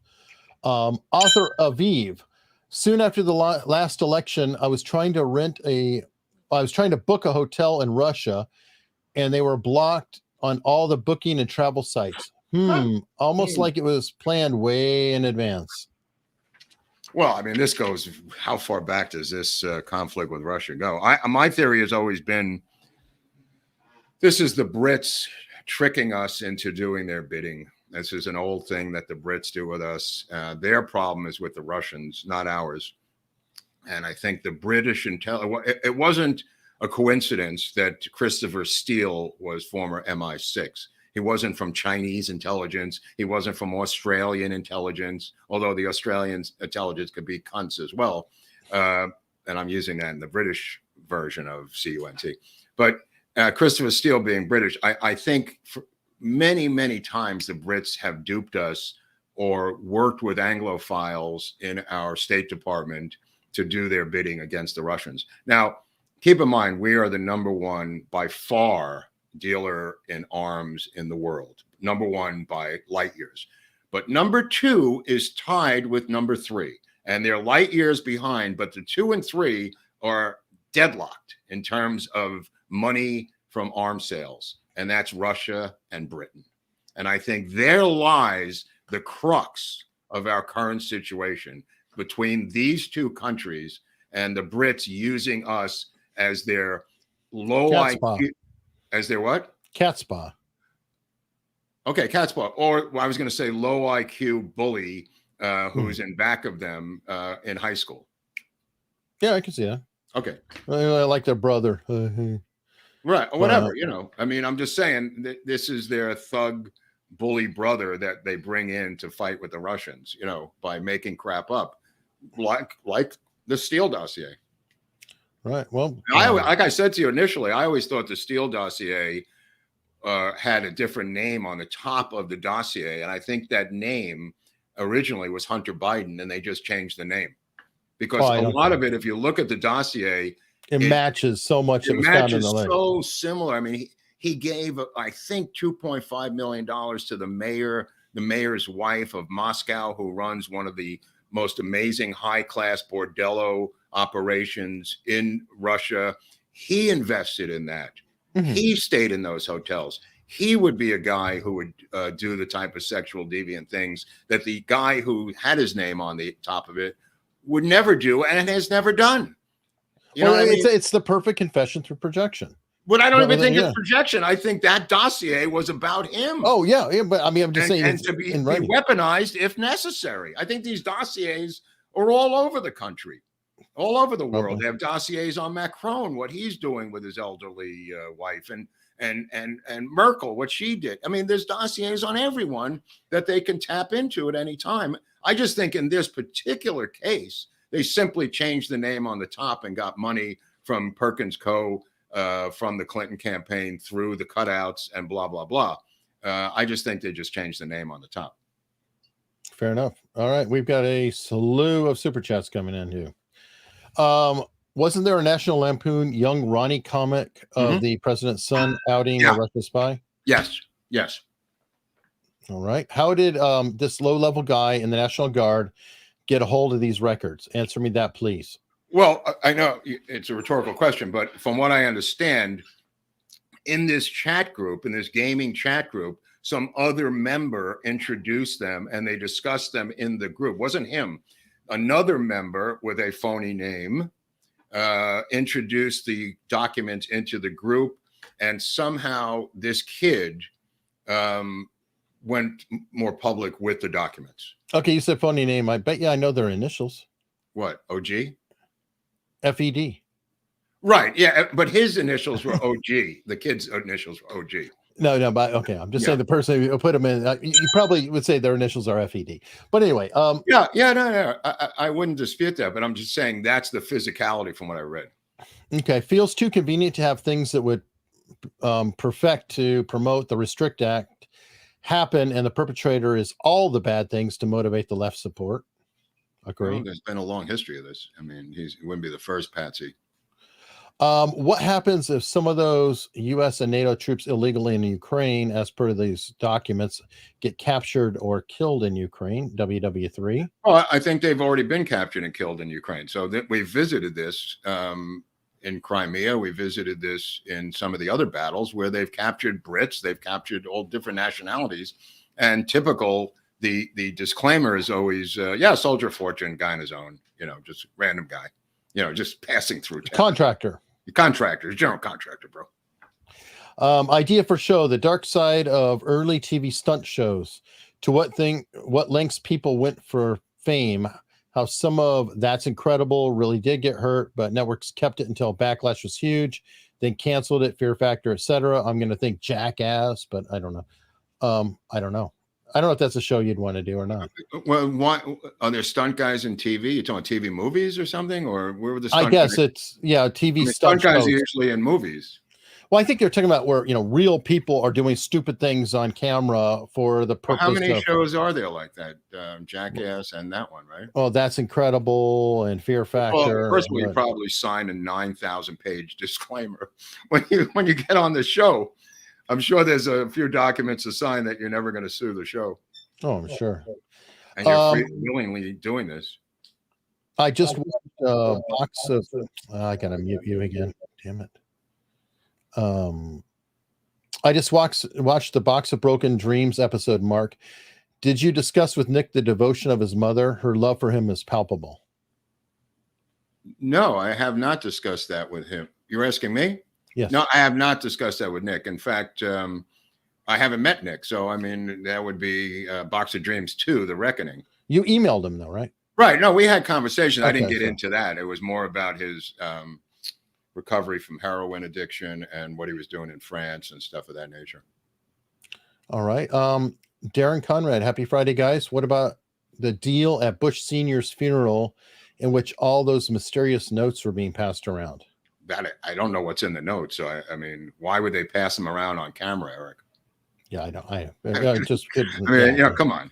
Author Aviv. Soon after the last election, I was trying to book a hotel in Russia, and they were blocked on all the booking and travel sites. Almost like it was planned way in advance. Well, I mean, this goes, how far back does this conflict with Russia go? My theory has always been, this is the Brits tricking us into doing their bidding. This is an old thing that the Brits do with us. Their problem is with the Russians, not ours. And I think the British it wasn't a coincidence that Christopher Steele was former MI6. He wasn't from Chinese intelligence. He wasn't from Australian intelligence, although the Australian intelligence could be cunts as well. And I'm using that in the British version of CUNT. But Christopher Steele being British, I think for many, many times the Brits have duped us or worked with Anglophiles in our State Department to do their bidding against the Russians. Now, keep in mind, we are the #1 by far dealer in arms in the world. #1 by light years. But #2 is tied with #3. And they're light years behind, but the 2 and 3 are deadlocked in terms of money from arms sales. And that's Russia and Britain. And I think there lies the crux of our current situation between these two countries and the Brits using us as their low Cat spa. IQ, as their what? Cat spa. Okay, cat spa. Or I was going to say low IQ bully who's in back of them in high school. Yeah, I can see that. Okay. I like their brother. Right, or whatever, you know. I mean, I'm just saying that this is their thug bully brother that they bring in to fight with the Russians, you know, by making crap up, like the Steele dossier. Right. Well, like I said to you initially, I always thought the Steele dossier had a different name on the top of the dossier, and I think that name originally was Hunter Biden, and they just changed the name because a lot of it, if you look at the dossier, it matches so much. It matches so similar. I mean, he gave, I think, $2.5 million to the mayor's wife of Moscow, who runs one of the most amazing high-class bordello operations in Russia. He invested in that. Mm-hmm. He stayed in those hotels. He would be a guy who would do the type of sexual deviant things that the guy who had his name on the top of it would never do and has never done. You know what I mean? It's the perfect confession through projection. But I don't even think it's projection. I think that dossier was about him. Oh, yeah. But I mean, I'm just saying. And to be weaponized if necessary. I think these dossiers are all over the country, all over the world. They have dossiers on Macron, what he's doing with his elderly wife, and Merkel, what she did. I mean, there's dossiers on everyone that they can tap into at any time. I just think in this particular case, they simply changed the name on the top and got money from Perkins Co., from the Clinton campaign through the cutouts and blah, blah, blah. I just think they just changed the name on the top. Fair enough. All right. We've got a slew of super chats coming in here. Wasn't there a National Lampoon Young Ronnie comic of the president's son outing a Russian spy? Yes. Yes. All right. How did this low-level guy in the National Guard get a hold of these records? Answer me that, please. Well, I know it's a rhetorical question, but from what I understand, in this chat group, in this gaming chat group, some other member introduced them and they discussed them in the group. Wasn't him. Another member with a phony name introduced the documents into the group, and somehow this kid went more public with the documents. Okay, you said phony name. I bet you I know their initials. What, OG? FED. Right, yeah, but his initials were OG. The kid's initials were OG. No, but okay, I'm just saying the person who put them in, you probably would say their initials are FED. But anyway, no, I wouldn't dispute that, but I'm just saying that's the physicality from what I read. Okay, feels too convenient to have things that would perfect to promote the Restrict Act happen, and the perpetrator is all the bad things to motivate the left support. Agree. Well, there's been a long history of this. I mean, he wouldn't be the first patsy. What happens if some of those U.S. and NATO troops illegally in Ukraine, as per these documents, get captured or killed in Ukraine? WW3. Well, I think they've already been captured and killed in Ukraine. So we visited this in Crimea. We visited this in some of the other battles where they've captured Brits. They've captured all different nationalities. And typical, the disclaimer is always, soldier of fortune, guy on his own, just random guy, just passing through town. Contractor, general contractor, bro. Idea for show: the dark side of early TV stunt shows. To what lengths people went for fame. How some of That's Incredible really did get hurt, but networks kept it until backlash was huge, then canceled it. Fear Factor, etc. I'm going to think Jackass, but I don't know. I don't know if that's a show you'd want to do or not. Well, why are there stunt guys in TV? You're talking TV movies or something, or where were the stunt I guess guys? It's TV stunt guys are usually in movies. Well, I think they're talking about where real people are doing stupid things on camera for the purpose. How many shows are there like that? Jackass and that one, right? Oh, That's Incredible and Fear Factor. Well, first of all, you probably sign a 9,000-page disclaimer when you get on the show. I'm sure there's a few documents to sign that you're never going to sue the show. Oh, I'm sure. And you're willingly doing this. I just watched a box of. I gotta mute you again. Damn it. I just watched the Box of Broken Dreams episode. Mark, Did you discuss with Nick the devotion of his mother? Her love for him is palpable. No, I have not discussed that with him. You're asking me? Yes. No, I have not discussed that with Nick. In fact, I haven't met Nick. So, I mean, that would be Box of Dreams 2, The Reckoning. You emailed him though, right? Right. No, we had conversations. I Okay, didn't get so- into that. It was more about his recovery from heroin addiction and what he was doing in France and stuff of that nature. All right. Darren Conrad, happy Friday, guys. What about the deal at Bush Sr.'s funeral in which all those mysterious notes were being passed around? That I don't know what's in the notes. So, I mean, why would they pass them around on camera, Eric? Yeah, I know. I just couldn't. I mean, come on,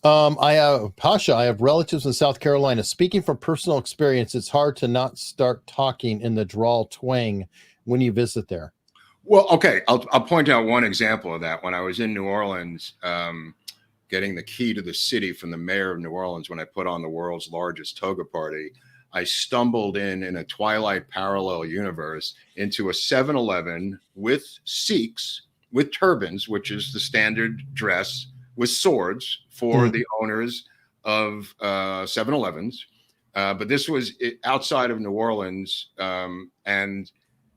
I have Pasha. I have relatives in South Carolina. Speaking from personal experience, it's hard to not start talking in the drawl twang when you visit there. Well, okay, I'll point out one example of that. When I was in New Orleans, getting the key to the city from the mayor of New Orleans, when I put on the world's largest toga party, I stumbled in a Twilight parallel universe into a 7-Eleven with Sikhs with turbans, which is the standard dress, with swords for the owners of 7-Elevens. But this was outside of New Orleans, and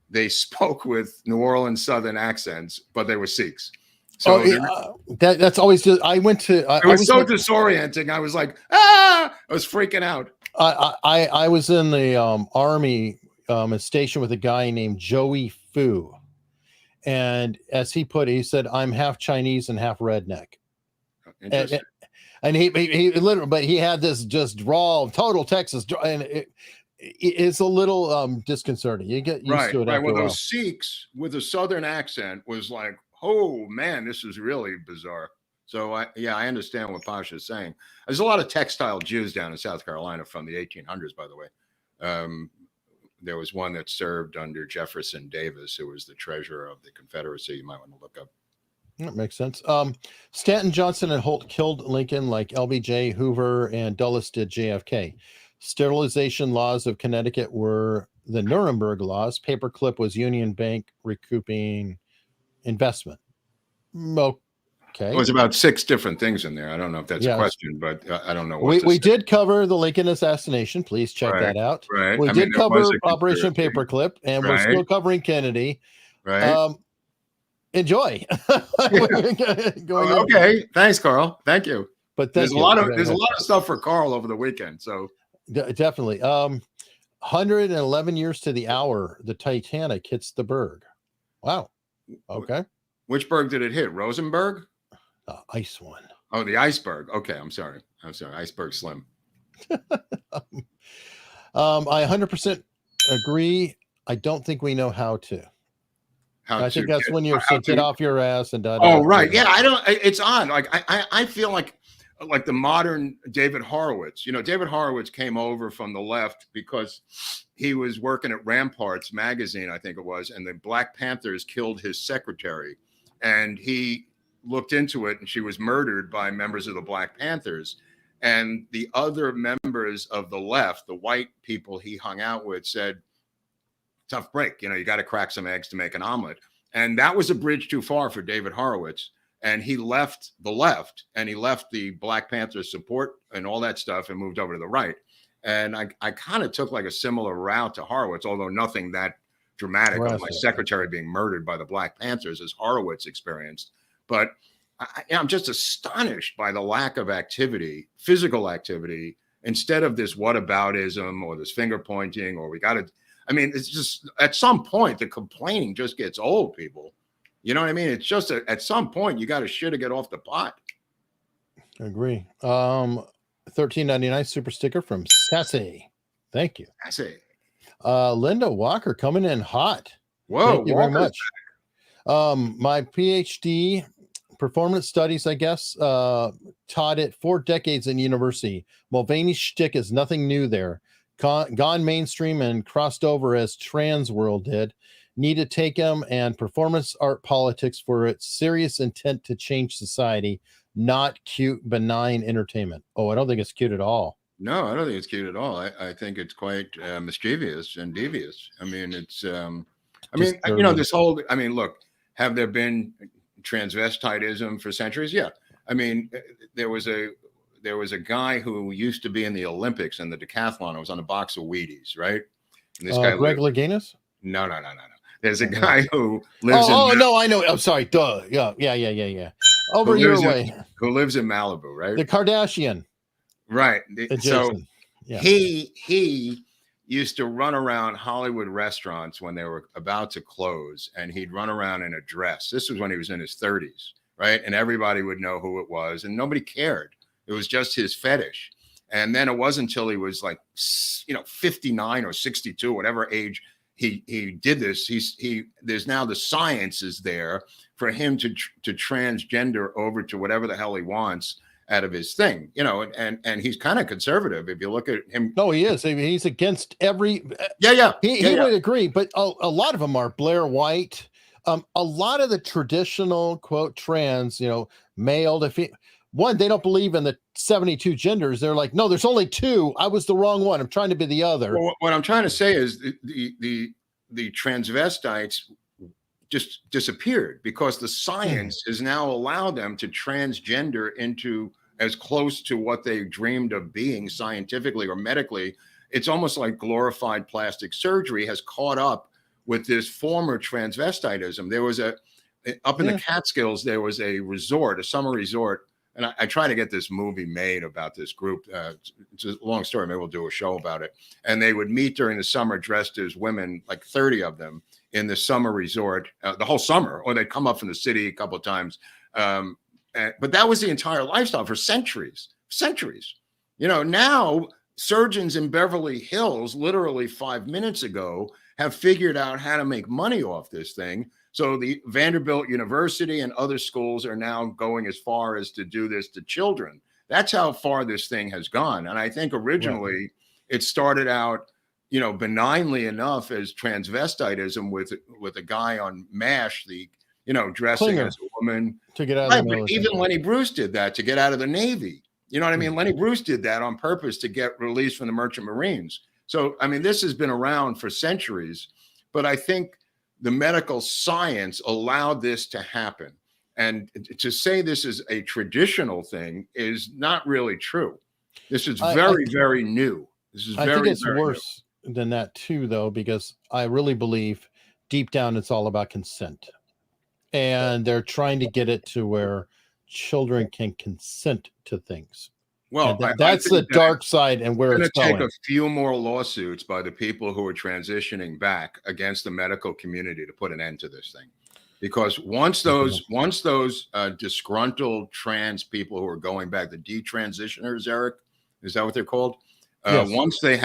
they spoke with New Orleans Southern accents, but they were Sikhs. So that's always just, I went to, it was so disorienting. I was like, I was freaking out. I was in the army, a station with a guy named Joey Fu. And as he put it, he said, I'm half Chinese and half redneck. And he literally, but he had this just drawl, total Texas, and it's a little disconcerting. You get used to it. Right. Well, those Sikhs with a Southern accent was like, oh man, this is really bizarre. So I understand what Pasha is saying. There's a lot of textile Jews down in South Carolina from the 1800s, by the way. There was one that served under Jefferson Davis, who was the treasurer of the Confederacy. You might want to look up. That makes sense. Stanton, Johnson, and Holt killed Lincoln like LBJ, Hoover, and Dulles did JFK. Sterilization laws of Connecticut were the Nuremberg laws. Paperclip was Union Bank recouping investment. Okay. It was about 6 different things in there. I don't know if that's a question, but I don't know. We did cover the Lincoln assassination. Please check that out. Right. We did cover Operation Paperclip, and we're still covering Kennedy. Right. Enjoy. Okay. Thanks, Carl. Thank you. But there's a lot of stuff for Carl over the weekend. So definitely. 111 years to the hour, the Titanic hits the berg. Wow. Okay. Which berg did it hit? Rosenberg? The ice one. Oh, the iceberg. Okay, I'm sorry. Iceberg Slim. I 100% agree. I don't think we know how to. I think that's when you get off your ass and die. Oh, right. Yeah, I don't. It's odd. Like I feel like the modern David Horowitz. David Horowitz came over from the left because he was working at Ramparts magazine, I think it was, and the Black Panthers killed his secretary, and he looked into it, and she was murdered by members of the Black Panthers. And the other members of the left, the white people he hung out with, said, tough break. You got to crack some eggs to make an omelet. And that was a bridge too far for David Horowitz. And he left the left, and he left the Black Panther support and all that stuff and moved over to the right. And I kind of took like a similar route to Horowitz, although nothing that dramatic of my secretary being murdered by the Black Panthers as Horowitz experienced. But I'm just astonished by the lack of activity, physical activity, instead of this whataboutism or this finger pointing, or it's just at some point, the complaining just gets old, people. You know what I mean? It's just at some point, you got to shit or get off the pot. I agree. $13.99 super sticker from Sassy. Thank you. Sassy. Linda Walker coming in hot. Whoa. Thank you very much. My PhD performance studies, I guess, taught it 4 decades in university. Mulvaney's shtick is nothing new there. Gone mainstream and crossed over as Trans World did. Need to take him and performance art politics for its serious intent to change society, not cute, benign entertainment. Oh, I don't think it's cute at all. No, I don't think it's cute at all. I think it's quite mischievous and devious. I mean, it's, this whole, look, have there been transvestitism for centuries? Yeah. I mean, there was a guy who used to be in the Olympics in the decathlon. It was on a box of Wheaties, right? And this guy Greg Louganis? No. There's a guy who lives no, I know. I'm sorry. Duh. Yeah. Over your way. Who lives in Malibu, right? The Kardashian. Right. So yeah. he used to run around Hollywood restaurants when they were about to close, and he'd run around in a dress. This was when he was in his 30s, right? And everybody would know who it was, and nobody cared. It was just his fetish. And then it wasn't until he was like, 59 or 62, whatever age he did this. There's now the science is there for him to transgender over to whatever the hell he wants out of his thing, and he's kind of conservative. If you look at him. No, he is. I mean, he's against every. He would agree, but a lot of them are Blair White. A lot of the traditional quote trans, male to female. One, they don't believe in the 72 genders. They're like, no, there's only 2. I was the wrong one. I'm trying to be the other. Well, what I'm trying to say is the transvestites just disappeared because the science has now allowed them to transgender into as close to what they dreamed of being scientifically or medically. It's almost like glorified plastic surgery has caught up with this former transvestitism. There was up in the Catskills, there was a summer resort. And I try to get this movie made about this group. It's a long story. Maybe we'll do a show about it. And they would meet during the summer dressed as women, like 30 of them, in the summer resort, the whole summer, or they'd come up from the city a couple of times. But that was the entire lifestyle for centuries. Now surgeons in Beverly Hills, literally 5 minutes ago, have figured out how to make money off this thing. So the Vanderbilt University and other schools are now going as far as to do this to children. That's how far this thing has gone. And I think originally it started out, benignly enough as transvestitism with a guy on MASH, dressing Klinger, as a woman. To get out of the military. Even Lenny Bruce did that to get out of the Navy. You know what I mean? Lenny Bruce did that on purpose to get released from the Merchant Marines. So, I mean, this has been around for centuries, but I think the medical science allowed this to happen. And to say this is a traditional thing is not really true. This is very new. I think it's worse than that too, though, because I really believe deep down it's all about consent. And they're trying to get it to where children can consent to things. Well, that's the dark side, and where it's going. It's going to take a few more lawsuits by the people who are transitioning back against the medical community to put an end to this thing. Because once those disgruntled trans people who are going back, the detransitioners, Eric, is that what they're called? Yes. Once they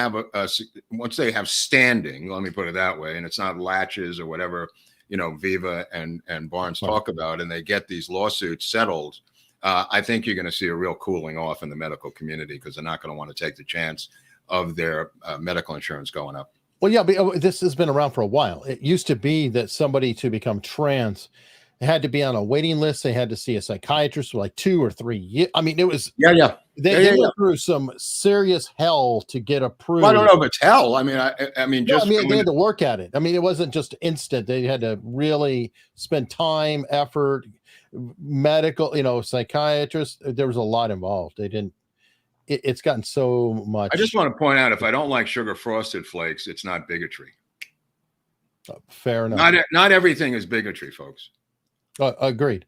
have standing, let me put it that way, and it's not latches or whatever, Viva and Barnes talk about, and they get these lawsuits settled. I think you're going to see a real cooling off in the medical community because they're not going to want to take the chance of their medical insurance going up. Well, yeah, but this has been around for a while. It used to be that somebody to become trans had to be on a waiting list. They had to see a psychiatrist for like 2 or 3 years. I mean, it was They went through some serious hell to get approved. Well, I don't know if it's hell. I mean, they had to work at it. I mean, it wasn't just instant. They had to really spend time, effort. Medical, psychiatrists. There was a lot involved. They didn't. It's gotten so much. I just want to point out, if I don't like sugar frosted flakes, it's not bigotry. Fair enough. Not everything is bigotry, folks. Agreed.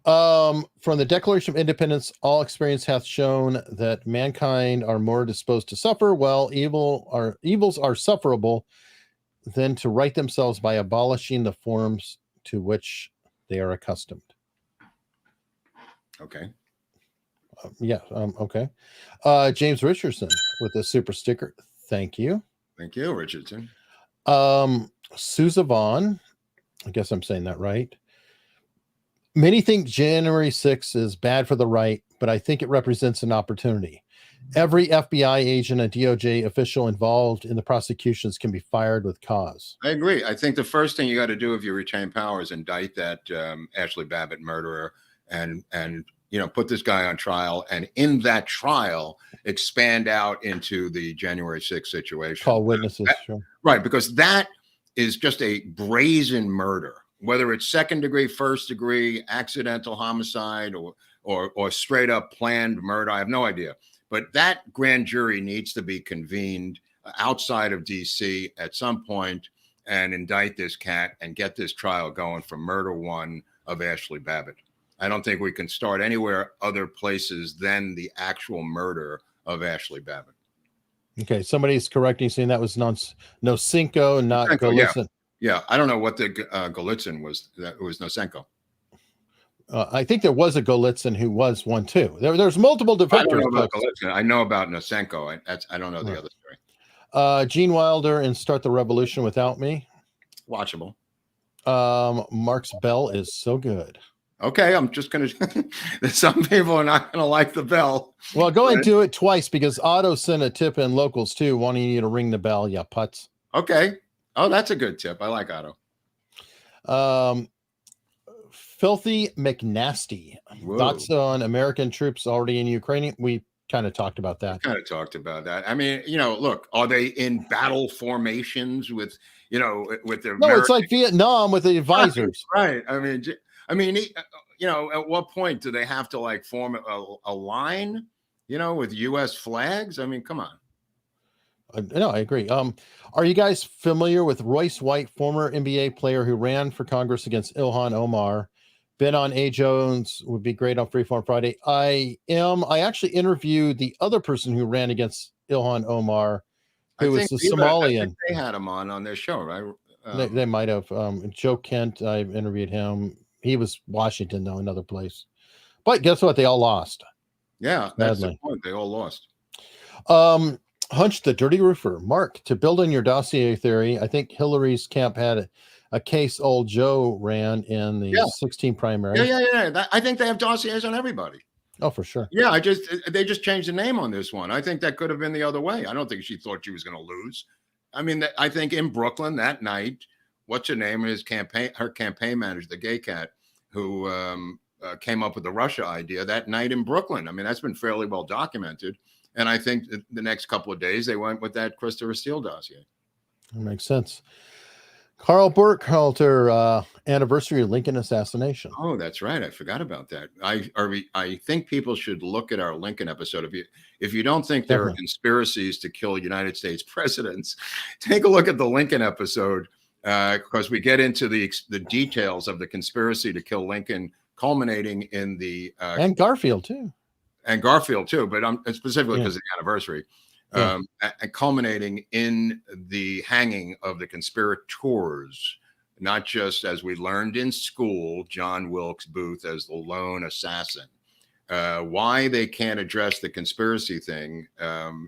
From the Declaration of Independence, all experience hath shown that mankind are more disposed to suffer, while evils are sufferable, than to right themselves by abolishing the forms to which they are accustomed. Okay. Okay. James Richardson with a super sticker. Thank you. Thank you, Richardson. Sousa Vaughn. I guess I'm saying that right. Many think January 6th is bad for the right, but I think it represents an opportunity. Every FBI agent and DOJ official involved in the prosecutions can be fired with cause. I agree. I think the first thing you got to do if you retain power is indict that Ashley Babbitt murderer and put this guy on trial, and in that trial expand out into the January 6th situation. Call witnesses. Right, because that is just a brazen murder, whether it's second degree, first degree, accidental homicide, or or straight up planned murder. I have no idea. But that grand jury needs to be convened outside of DC at some point and indict this cat and get this trial going for murder one of Ashley Babbitt. I don't think we can start anywhere other places than the actual murder of Ashley Babbitt. Okay, somebody's correcting, saying that was Nosenko, not Golitsyn. Yeah, I don't know what the Golitsyn was. That was Nosenko. I think there was a Golitsyn who was one too. There's multiple defectors. I don't know about Golitsyn. I know about Nosenko. I don't know the other story. Gene Wilder in Start the Revolution Without Me. Watchable. Mark's Bell is so good. Okay, I'm just gonna. Some people are not gonna like the bell. Well, go and do it twice because Otto sent a tip in locals too, wanting you to ring the bell. Yeah, putz. Okay. Oh, that's a good tip. I like Otto. Filthy McNasty. Whoa. Thoughts on American troops already in Ukraine? We kind of talked about that. I mean, look, are they in battle formations with their? No, it's like Vietnam with the advisors. Right. I mean, at what point do they have to like form a line, with U.S. flags? I mean, come on. No, I agree. Are you guys familiar with Royce White, former NBA player who ran for Congress against Ilhan Omar? Been on A. Jones would be great on Freeform Friday. I am. I actually interviewed the other person who ran against Ilhan Omar, who was the Somalian. I think they had him on their show, right? They might have. Joe Kent, I interviewed him. He was Washington, though, another place. But guess what? They all lost. Yeah, that's the point. They all lost. Hunch the Dirty Roofer. Mark, to build on your dossier theory, I think Hillary's camp had a case old Joe ran in the 16 primary. Yeah. I think they have dossiers on everybody. Oh, for sure. Yeah, they just changed the name on this one. I think that could have been the other way. I don't think she thought she was going to lose. I mean, I think in Brooklyn that night, what's her name? Her campaign manager, the gay cat, who came up with the Russia idea that night in Brooklyn. I mean, that's been fairly well documented. And I think the next couple of days they went with that Christopher Steele dossier. That makes sense. Carl Burkhalter, anniversary of Lincoln assassination. Oh, that's right. I forgot about that. I think people should look at our Lincoln episode. If you don't think there are conspiracies to kill United States presidents, take a look at the Lincoln episode because we get into the details of the conspiracy to kill Lincoln, culminating in the and Garfield too. And Garfield too, but specifically because of the anniversary, and culminating in the hanging of the conspirators, not just as we learned in school, John Wilkes Booth as the lone assassin. Why they can't address the conspiracy thing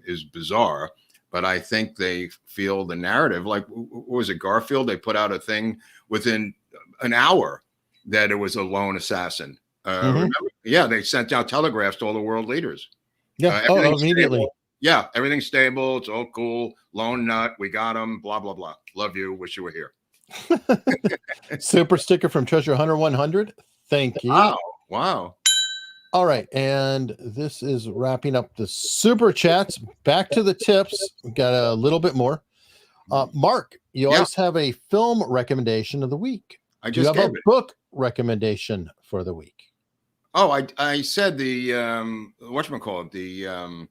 is bizarre, but I think they feel the narrative. Like, what was it, Garfield? They put out a thing within an hour that it was a lone assassin. Remember? Yeah, they sent out telegraphs to all the world leaders. Yeah, immediately. Stable. Yeah, everything's stable. It's all cool. Lone nut. We got him. Blah, blah, blah. Love you. Wish you were here. Super sticker from Treasure Hunter 100. Thank you. Wow. All right. And this is wrapping up the super chats. Back to the tips. We've got a little bit more. Mark, you always have a film recommendation of the week. I just have a book recommendation for the week. Oh, I said the whatchamacallit,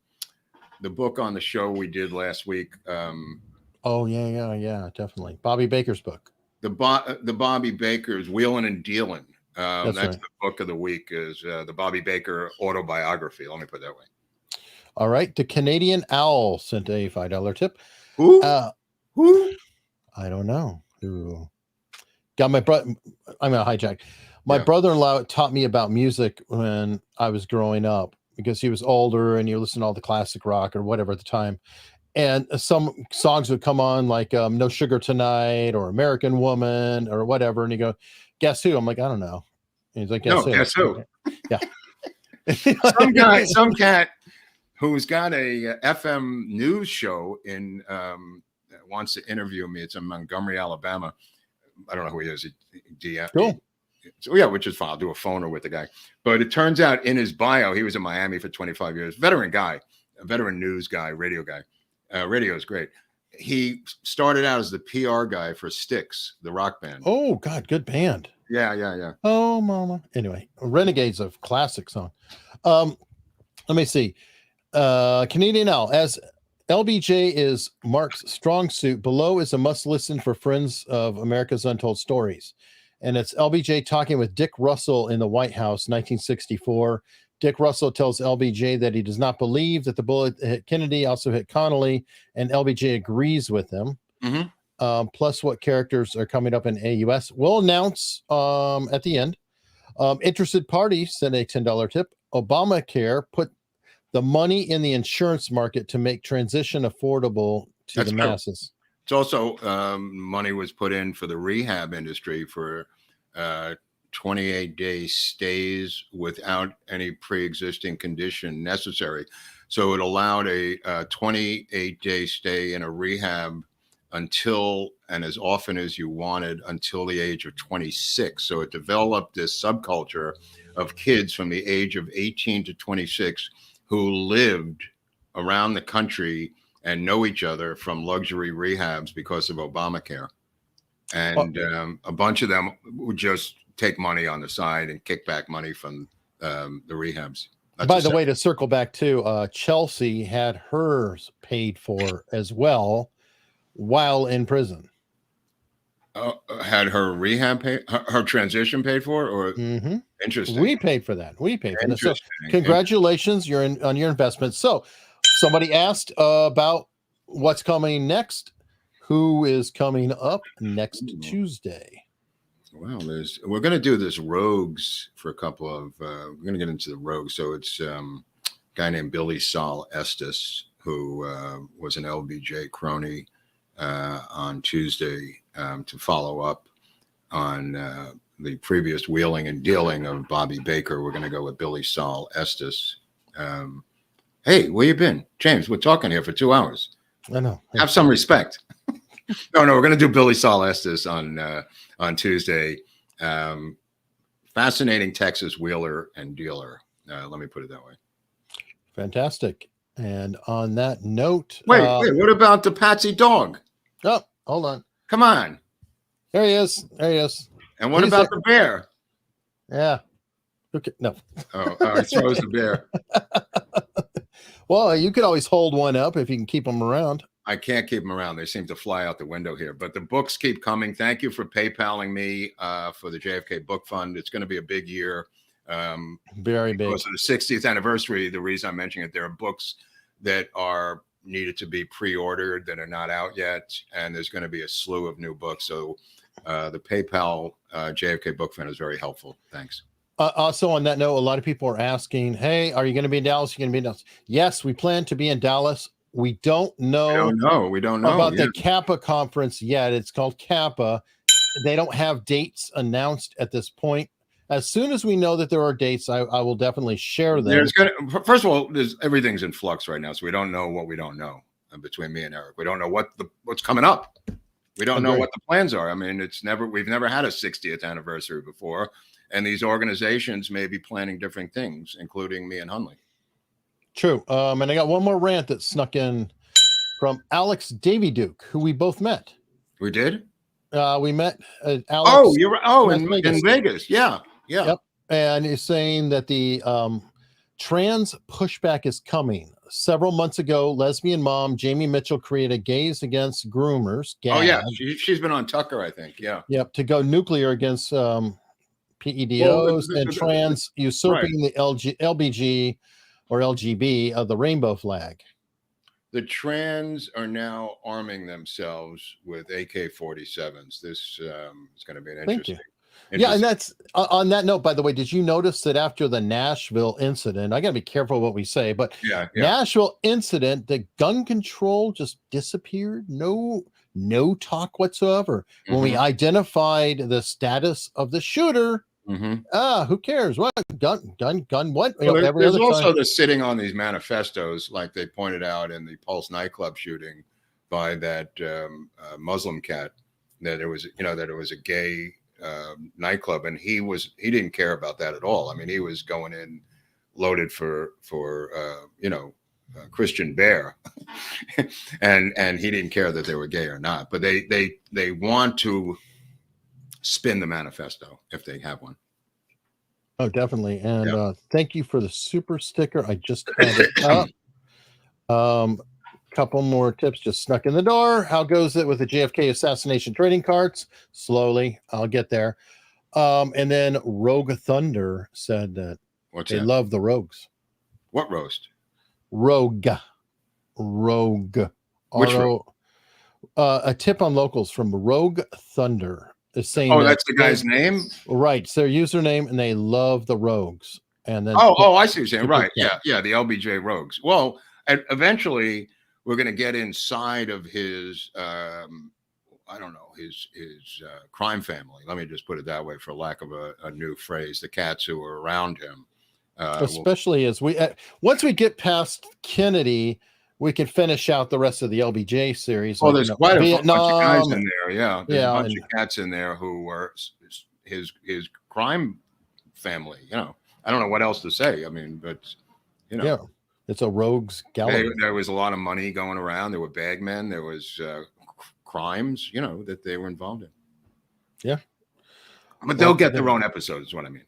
the book on the show we did last week. Oh yeah, definitely. Bobby Baker's book. The Bobby Baker's Wheelin' and Dealin'. That's right. The book of the week is the Bobby Baker autobiography. Let me put it that way. All right. The Canadian Owl sent a $5 tip. Who? Who? I don't know. Who? Got my brother. I'm gonna hijack. My brother-in-law taught me about music when I was growing up because he was older and you listen to all the classic rock or whatever at the time. And some songs would come on like No Sugar Tonight or American Woman or whatever. And you go, guess who? I'm like, I don't know. And he's like, guess who? Yeah. some cat who's got a FM news show in wants to interview me. It's in Montgomery, Alabama. I don't know who he is. Cool. So yeah, which is fine. I'll do a phoner with the guy. But it turns out in his bio, he was in Miami for 25 years. Veteran guy, a veteran news guy, radio guy. Radio is great. He started out as the PR guy for Styx, the rock band. Oh God, good band. Yeah. Oh, mama. Anyway, Renegade's a classic song. Let me see. Canadian Owl, as LBJ is Mark's strong suit, below is a must listen for Friends of America's Untold Stories. And it's LBJ talking with Dick Russell in the White House, 1964. Dick Russell tells LBJ that he does not believe that the bullet hit Kennedy, also hit Connolly, and LBJ agrees with him. Plus what characters are coming up in AUS. We'll announce at the end. Interested parties sent a $10 tip. Obamacare put the money in the insurance market to make transition affordable to the masses. It's also money was put in for the rehab industry for 28-day stays without any pre-existing condition necessary. So it allowed a 28-day stay in a rehab until and as often as you wanted until the age of 26. So it developed this subculture of kids from the age of 18 to 26 who lived around the country and know each other from luxury rehabs because of Obamacare. And a bunch of them would just take money on the side and kick back money from the rehabs. By the way, to circle back to Chelsea had hers paid for as well while in prison. Had her rehab paid, her transition paid for, or interesting. We paid for that. We paid for that. So congratulations, you're in on your investment. So somebody asked about what's coming next. Who is coming up next Tuesday? Well, we're going to do this Rogues for a couple of. We're going to get into the Rogues. So it's a guy named Billy Sol Estes, who was an LBJ crony on Tuesday to follow up on the previous wheeling and dealing of Bobby Baker. We're going to go with Billy Sol Estes. Hey, where you been? James, we're talking here for 2 hours. I know. Have some respect. No, we're going to do Billy Sol Estes on Tuesday. Fascinating Texas wheeler and dealer. Let me put it that way. Fantastic. And on that note, wait, what about the Patsy dog? Oh, hold on. Come on. There he is. And what about the bear? Yeah. Okay. No. Oh, he throws the bear. Well, you could always hold one up if you can keep them around. I can't keep them around. They seem to fly out the window here. But the books keep coming. Thank you for PayPaling me for the JFK Book Fund. It's going to be a big year. Very big. Because of the 60th anniversary, the reason I'm mentioning it, there are books that are needed to be pre-ordered that are not out yet. And there's going to be a slew of new books. So the PayPal JFK Book Fund is very helpful. Thanks. Also, on that note, a lot of people are asking, hey, are you going to be in Dallas? You're going to be in Dallas? Yes, we plan to be in Dallas. We don't know. We don't know about the Kappa conference yet. It's called Kappa. They don't have dates announced at this point. As soon as we know that there are dates, I will definitely share them. First of all, everything's in flux right now, so we don't know what we don't know. Between me and Eric, we don't know what's coming up. We don't know what the plans are. I mean, we've never had a 60th anniversary before, and these organizations may be planning different things, including me and Hunley. True. And I got one more rant that snuck in from Alex Daviduke, who we both met. We did? We met Alex. Oh, you're in Vegas. Yeah. Yep. And he's saying that the trans pushback is coming. Several months ago, lesbian mom Jamie Mitchell created Gays Against Groomers. GAG. Oh, yeah. She's been on Tucker, I think. Yeah. Yep. To go nuclear against PEDOs and trans usurping the LBG or LGB of the rainbow flag. The trans are now arming themselves with AK-47s. This is going to be an interesting. Yeah, and that's on that note, by the way, did you notice that after the Nashville incident, I got to be careful what we say, but Nashville incident, the gun control just disappeared. No talk whatsoever. When we identified the status of the shooter, who cares? What gun? What? Well, there's also the sitting on these manifestos, like they pointed out in the Pulse nightclub shooting by that Muslim cat, that it was a gay nightclub, and he didn't care about that at all. I mean, he was going in loaded for Christian Bear, and he didn't care that they were gay or not. But they want to spin the manifesto if they have one. Oh, definitely. And thank you for the super sticker. I just had it up. Couple more tips just snuck in the door. How goes it with the JFK assassination trading cards? Slowly. I'll get there. And then Rogue Thunder said that they love the rogues. What roast? Rogue. Which rogue? A tip on locals from Rogue Thunder is saying that's the guy's name? Right. It's their username, and they love the rogues. And then I see what you're saying. Right. Yeah, the LBJ rogues. Well, eventually we're going to get inside of his I don't know, his crime family. Let me just put it that way, for lack of a new phrase. The cats who are around him. Especially as we once we get past Kennedy, we can finish out the rest of the LBJ series. Oh, there's quite a bunch of guys in there. Yeah, there's a bunch of cats in there who were his crime family. You know, I don't know what else to say. I mean, but you know, yeah, it's a rogues gallery. There was a lot of money going around. There were bagmen. There was crimes, you know, that they were involved in. Yeah, but they'll get their own episodes. Is what I mean.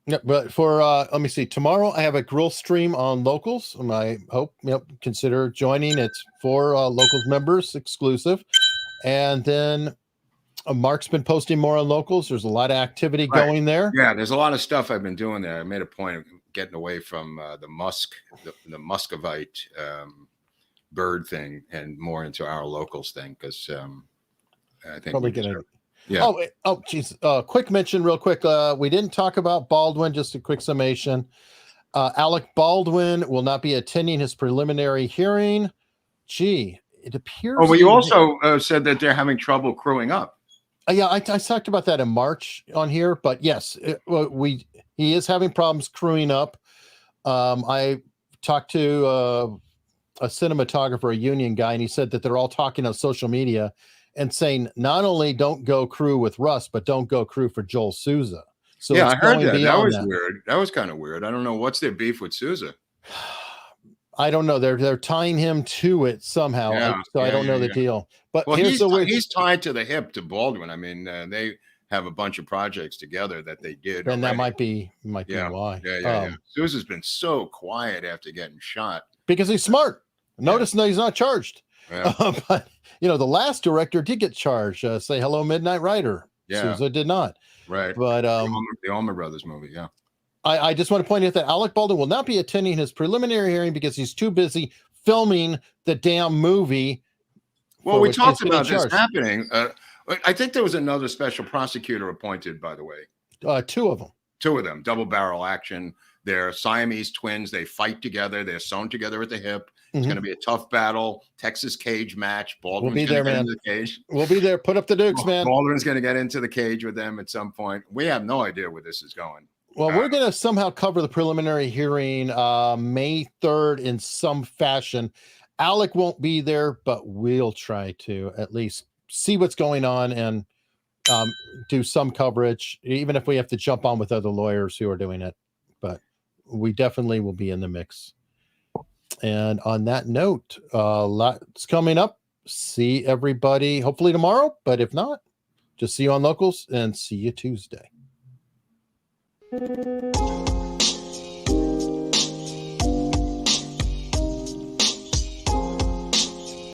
Yeah, but for let me see. Tomorrow I have a grill stream on locals, and I hope consider joining. It's for locals members exclusive, and then Mark's been posting more on locals. There's a lot of activity going there. Yeah, there's a lot of stuff I've been doing there. I made a point of getting away from the Muscovite bird thing and more into our locals thing, because I think probably gonna. Yeah. Oh, geez. Quick mention, real quick. We didn't talk about Baldwin. Just a quick summation. Alec Baldwin will not be attending his preliminary hearing. Gee, it appears. Oh, well, you also said that they're having trouble crewing up. Yeah, I talked about that in March on here, but yes, he is having problems crewing up. I talked to a cinematographer, a union guy, and he said that they're all talking on social media and saying not only don't go crew with Russ, but don't go crew for Joel Souza. So yeah, I heard that. That was weird. That was kind of weird. I don't know what's their beef with Souza. I don't know. They're tying him to it somehow. I don't know the deal. But he's tied to the hip to Baldwin. I mean, they have a bunch of projects together that they did. And that might be why. Yeah. Souza's been so quiet after getting shot because he's smart. Notice he's not charged. Yeah. But the last director did get charged. Say Hello, Midnight Rider. Yeah. Souza did not. Right. But the Allman Brothers movie. Yeah. I just want to point out that Alec Baldwin will not be attending his preliminary hearing because he's too busy filming the damn movie. Well, we talked about this happening. I think there was another special prosecutor appointed, by the way. Two of them. Double barrel action. They're Siamese twins. They fight together. They're sewn together at the hip. It's going to be a tough battle. Texas cage match. Baldwin's we'll be there, man. The cage. We'll be there. Put up the dukes, man. Baldwin's going to get into the cage with them at some point. We have no idea where this is going. Well, we're going to somehow cover the preliminary hearing May 3rd in some fashion. Alec won't be there, but we'll try to at least see what's going on and do some coverage, even if we have to jump on with other lawyers who are doing it. But we definitely will be in the mix. And on that note, lots coming up. See everybody hopefully tomorrow, but if not, just see you on Locals and see you Tuesday.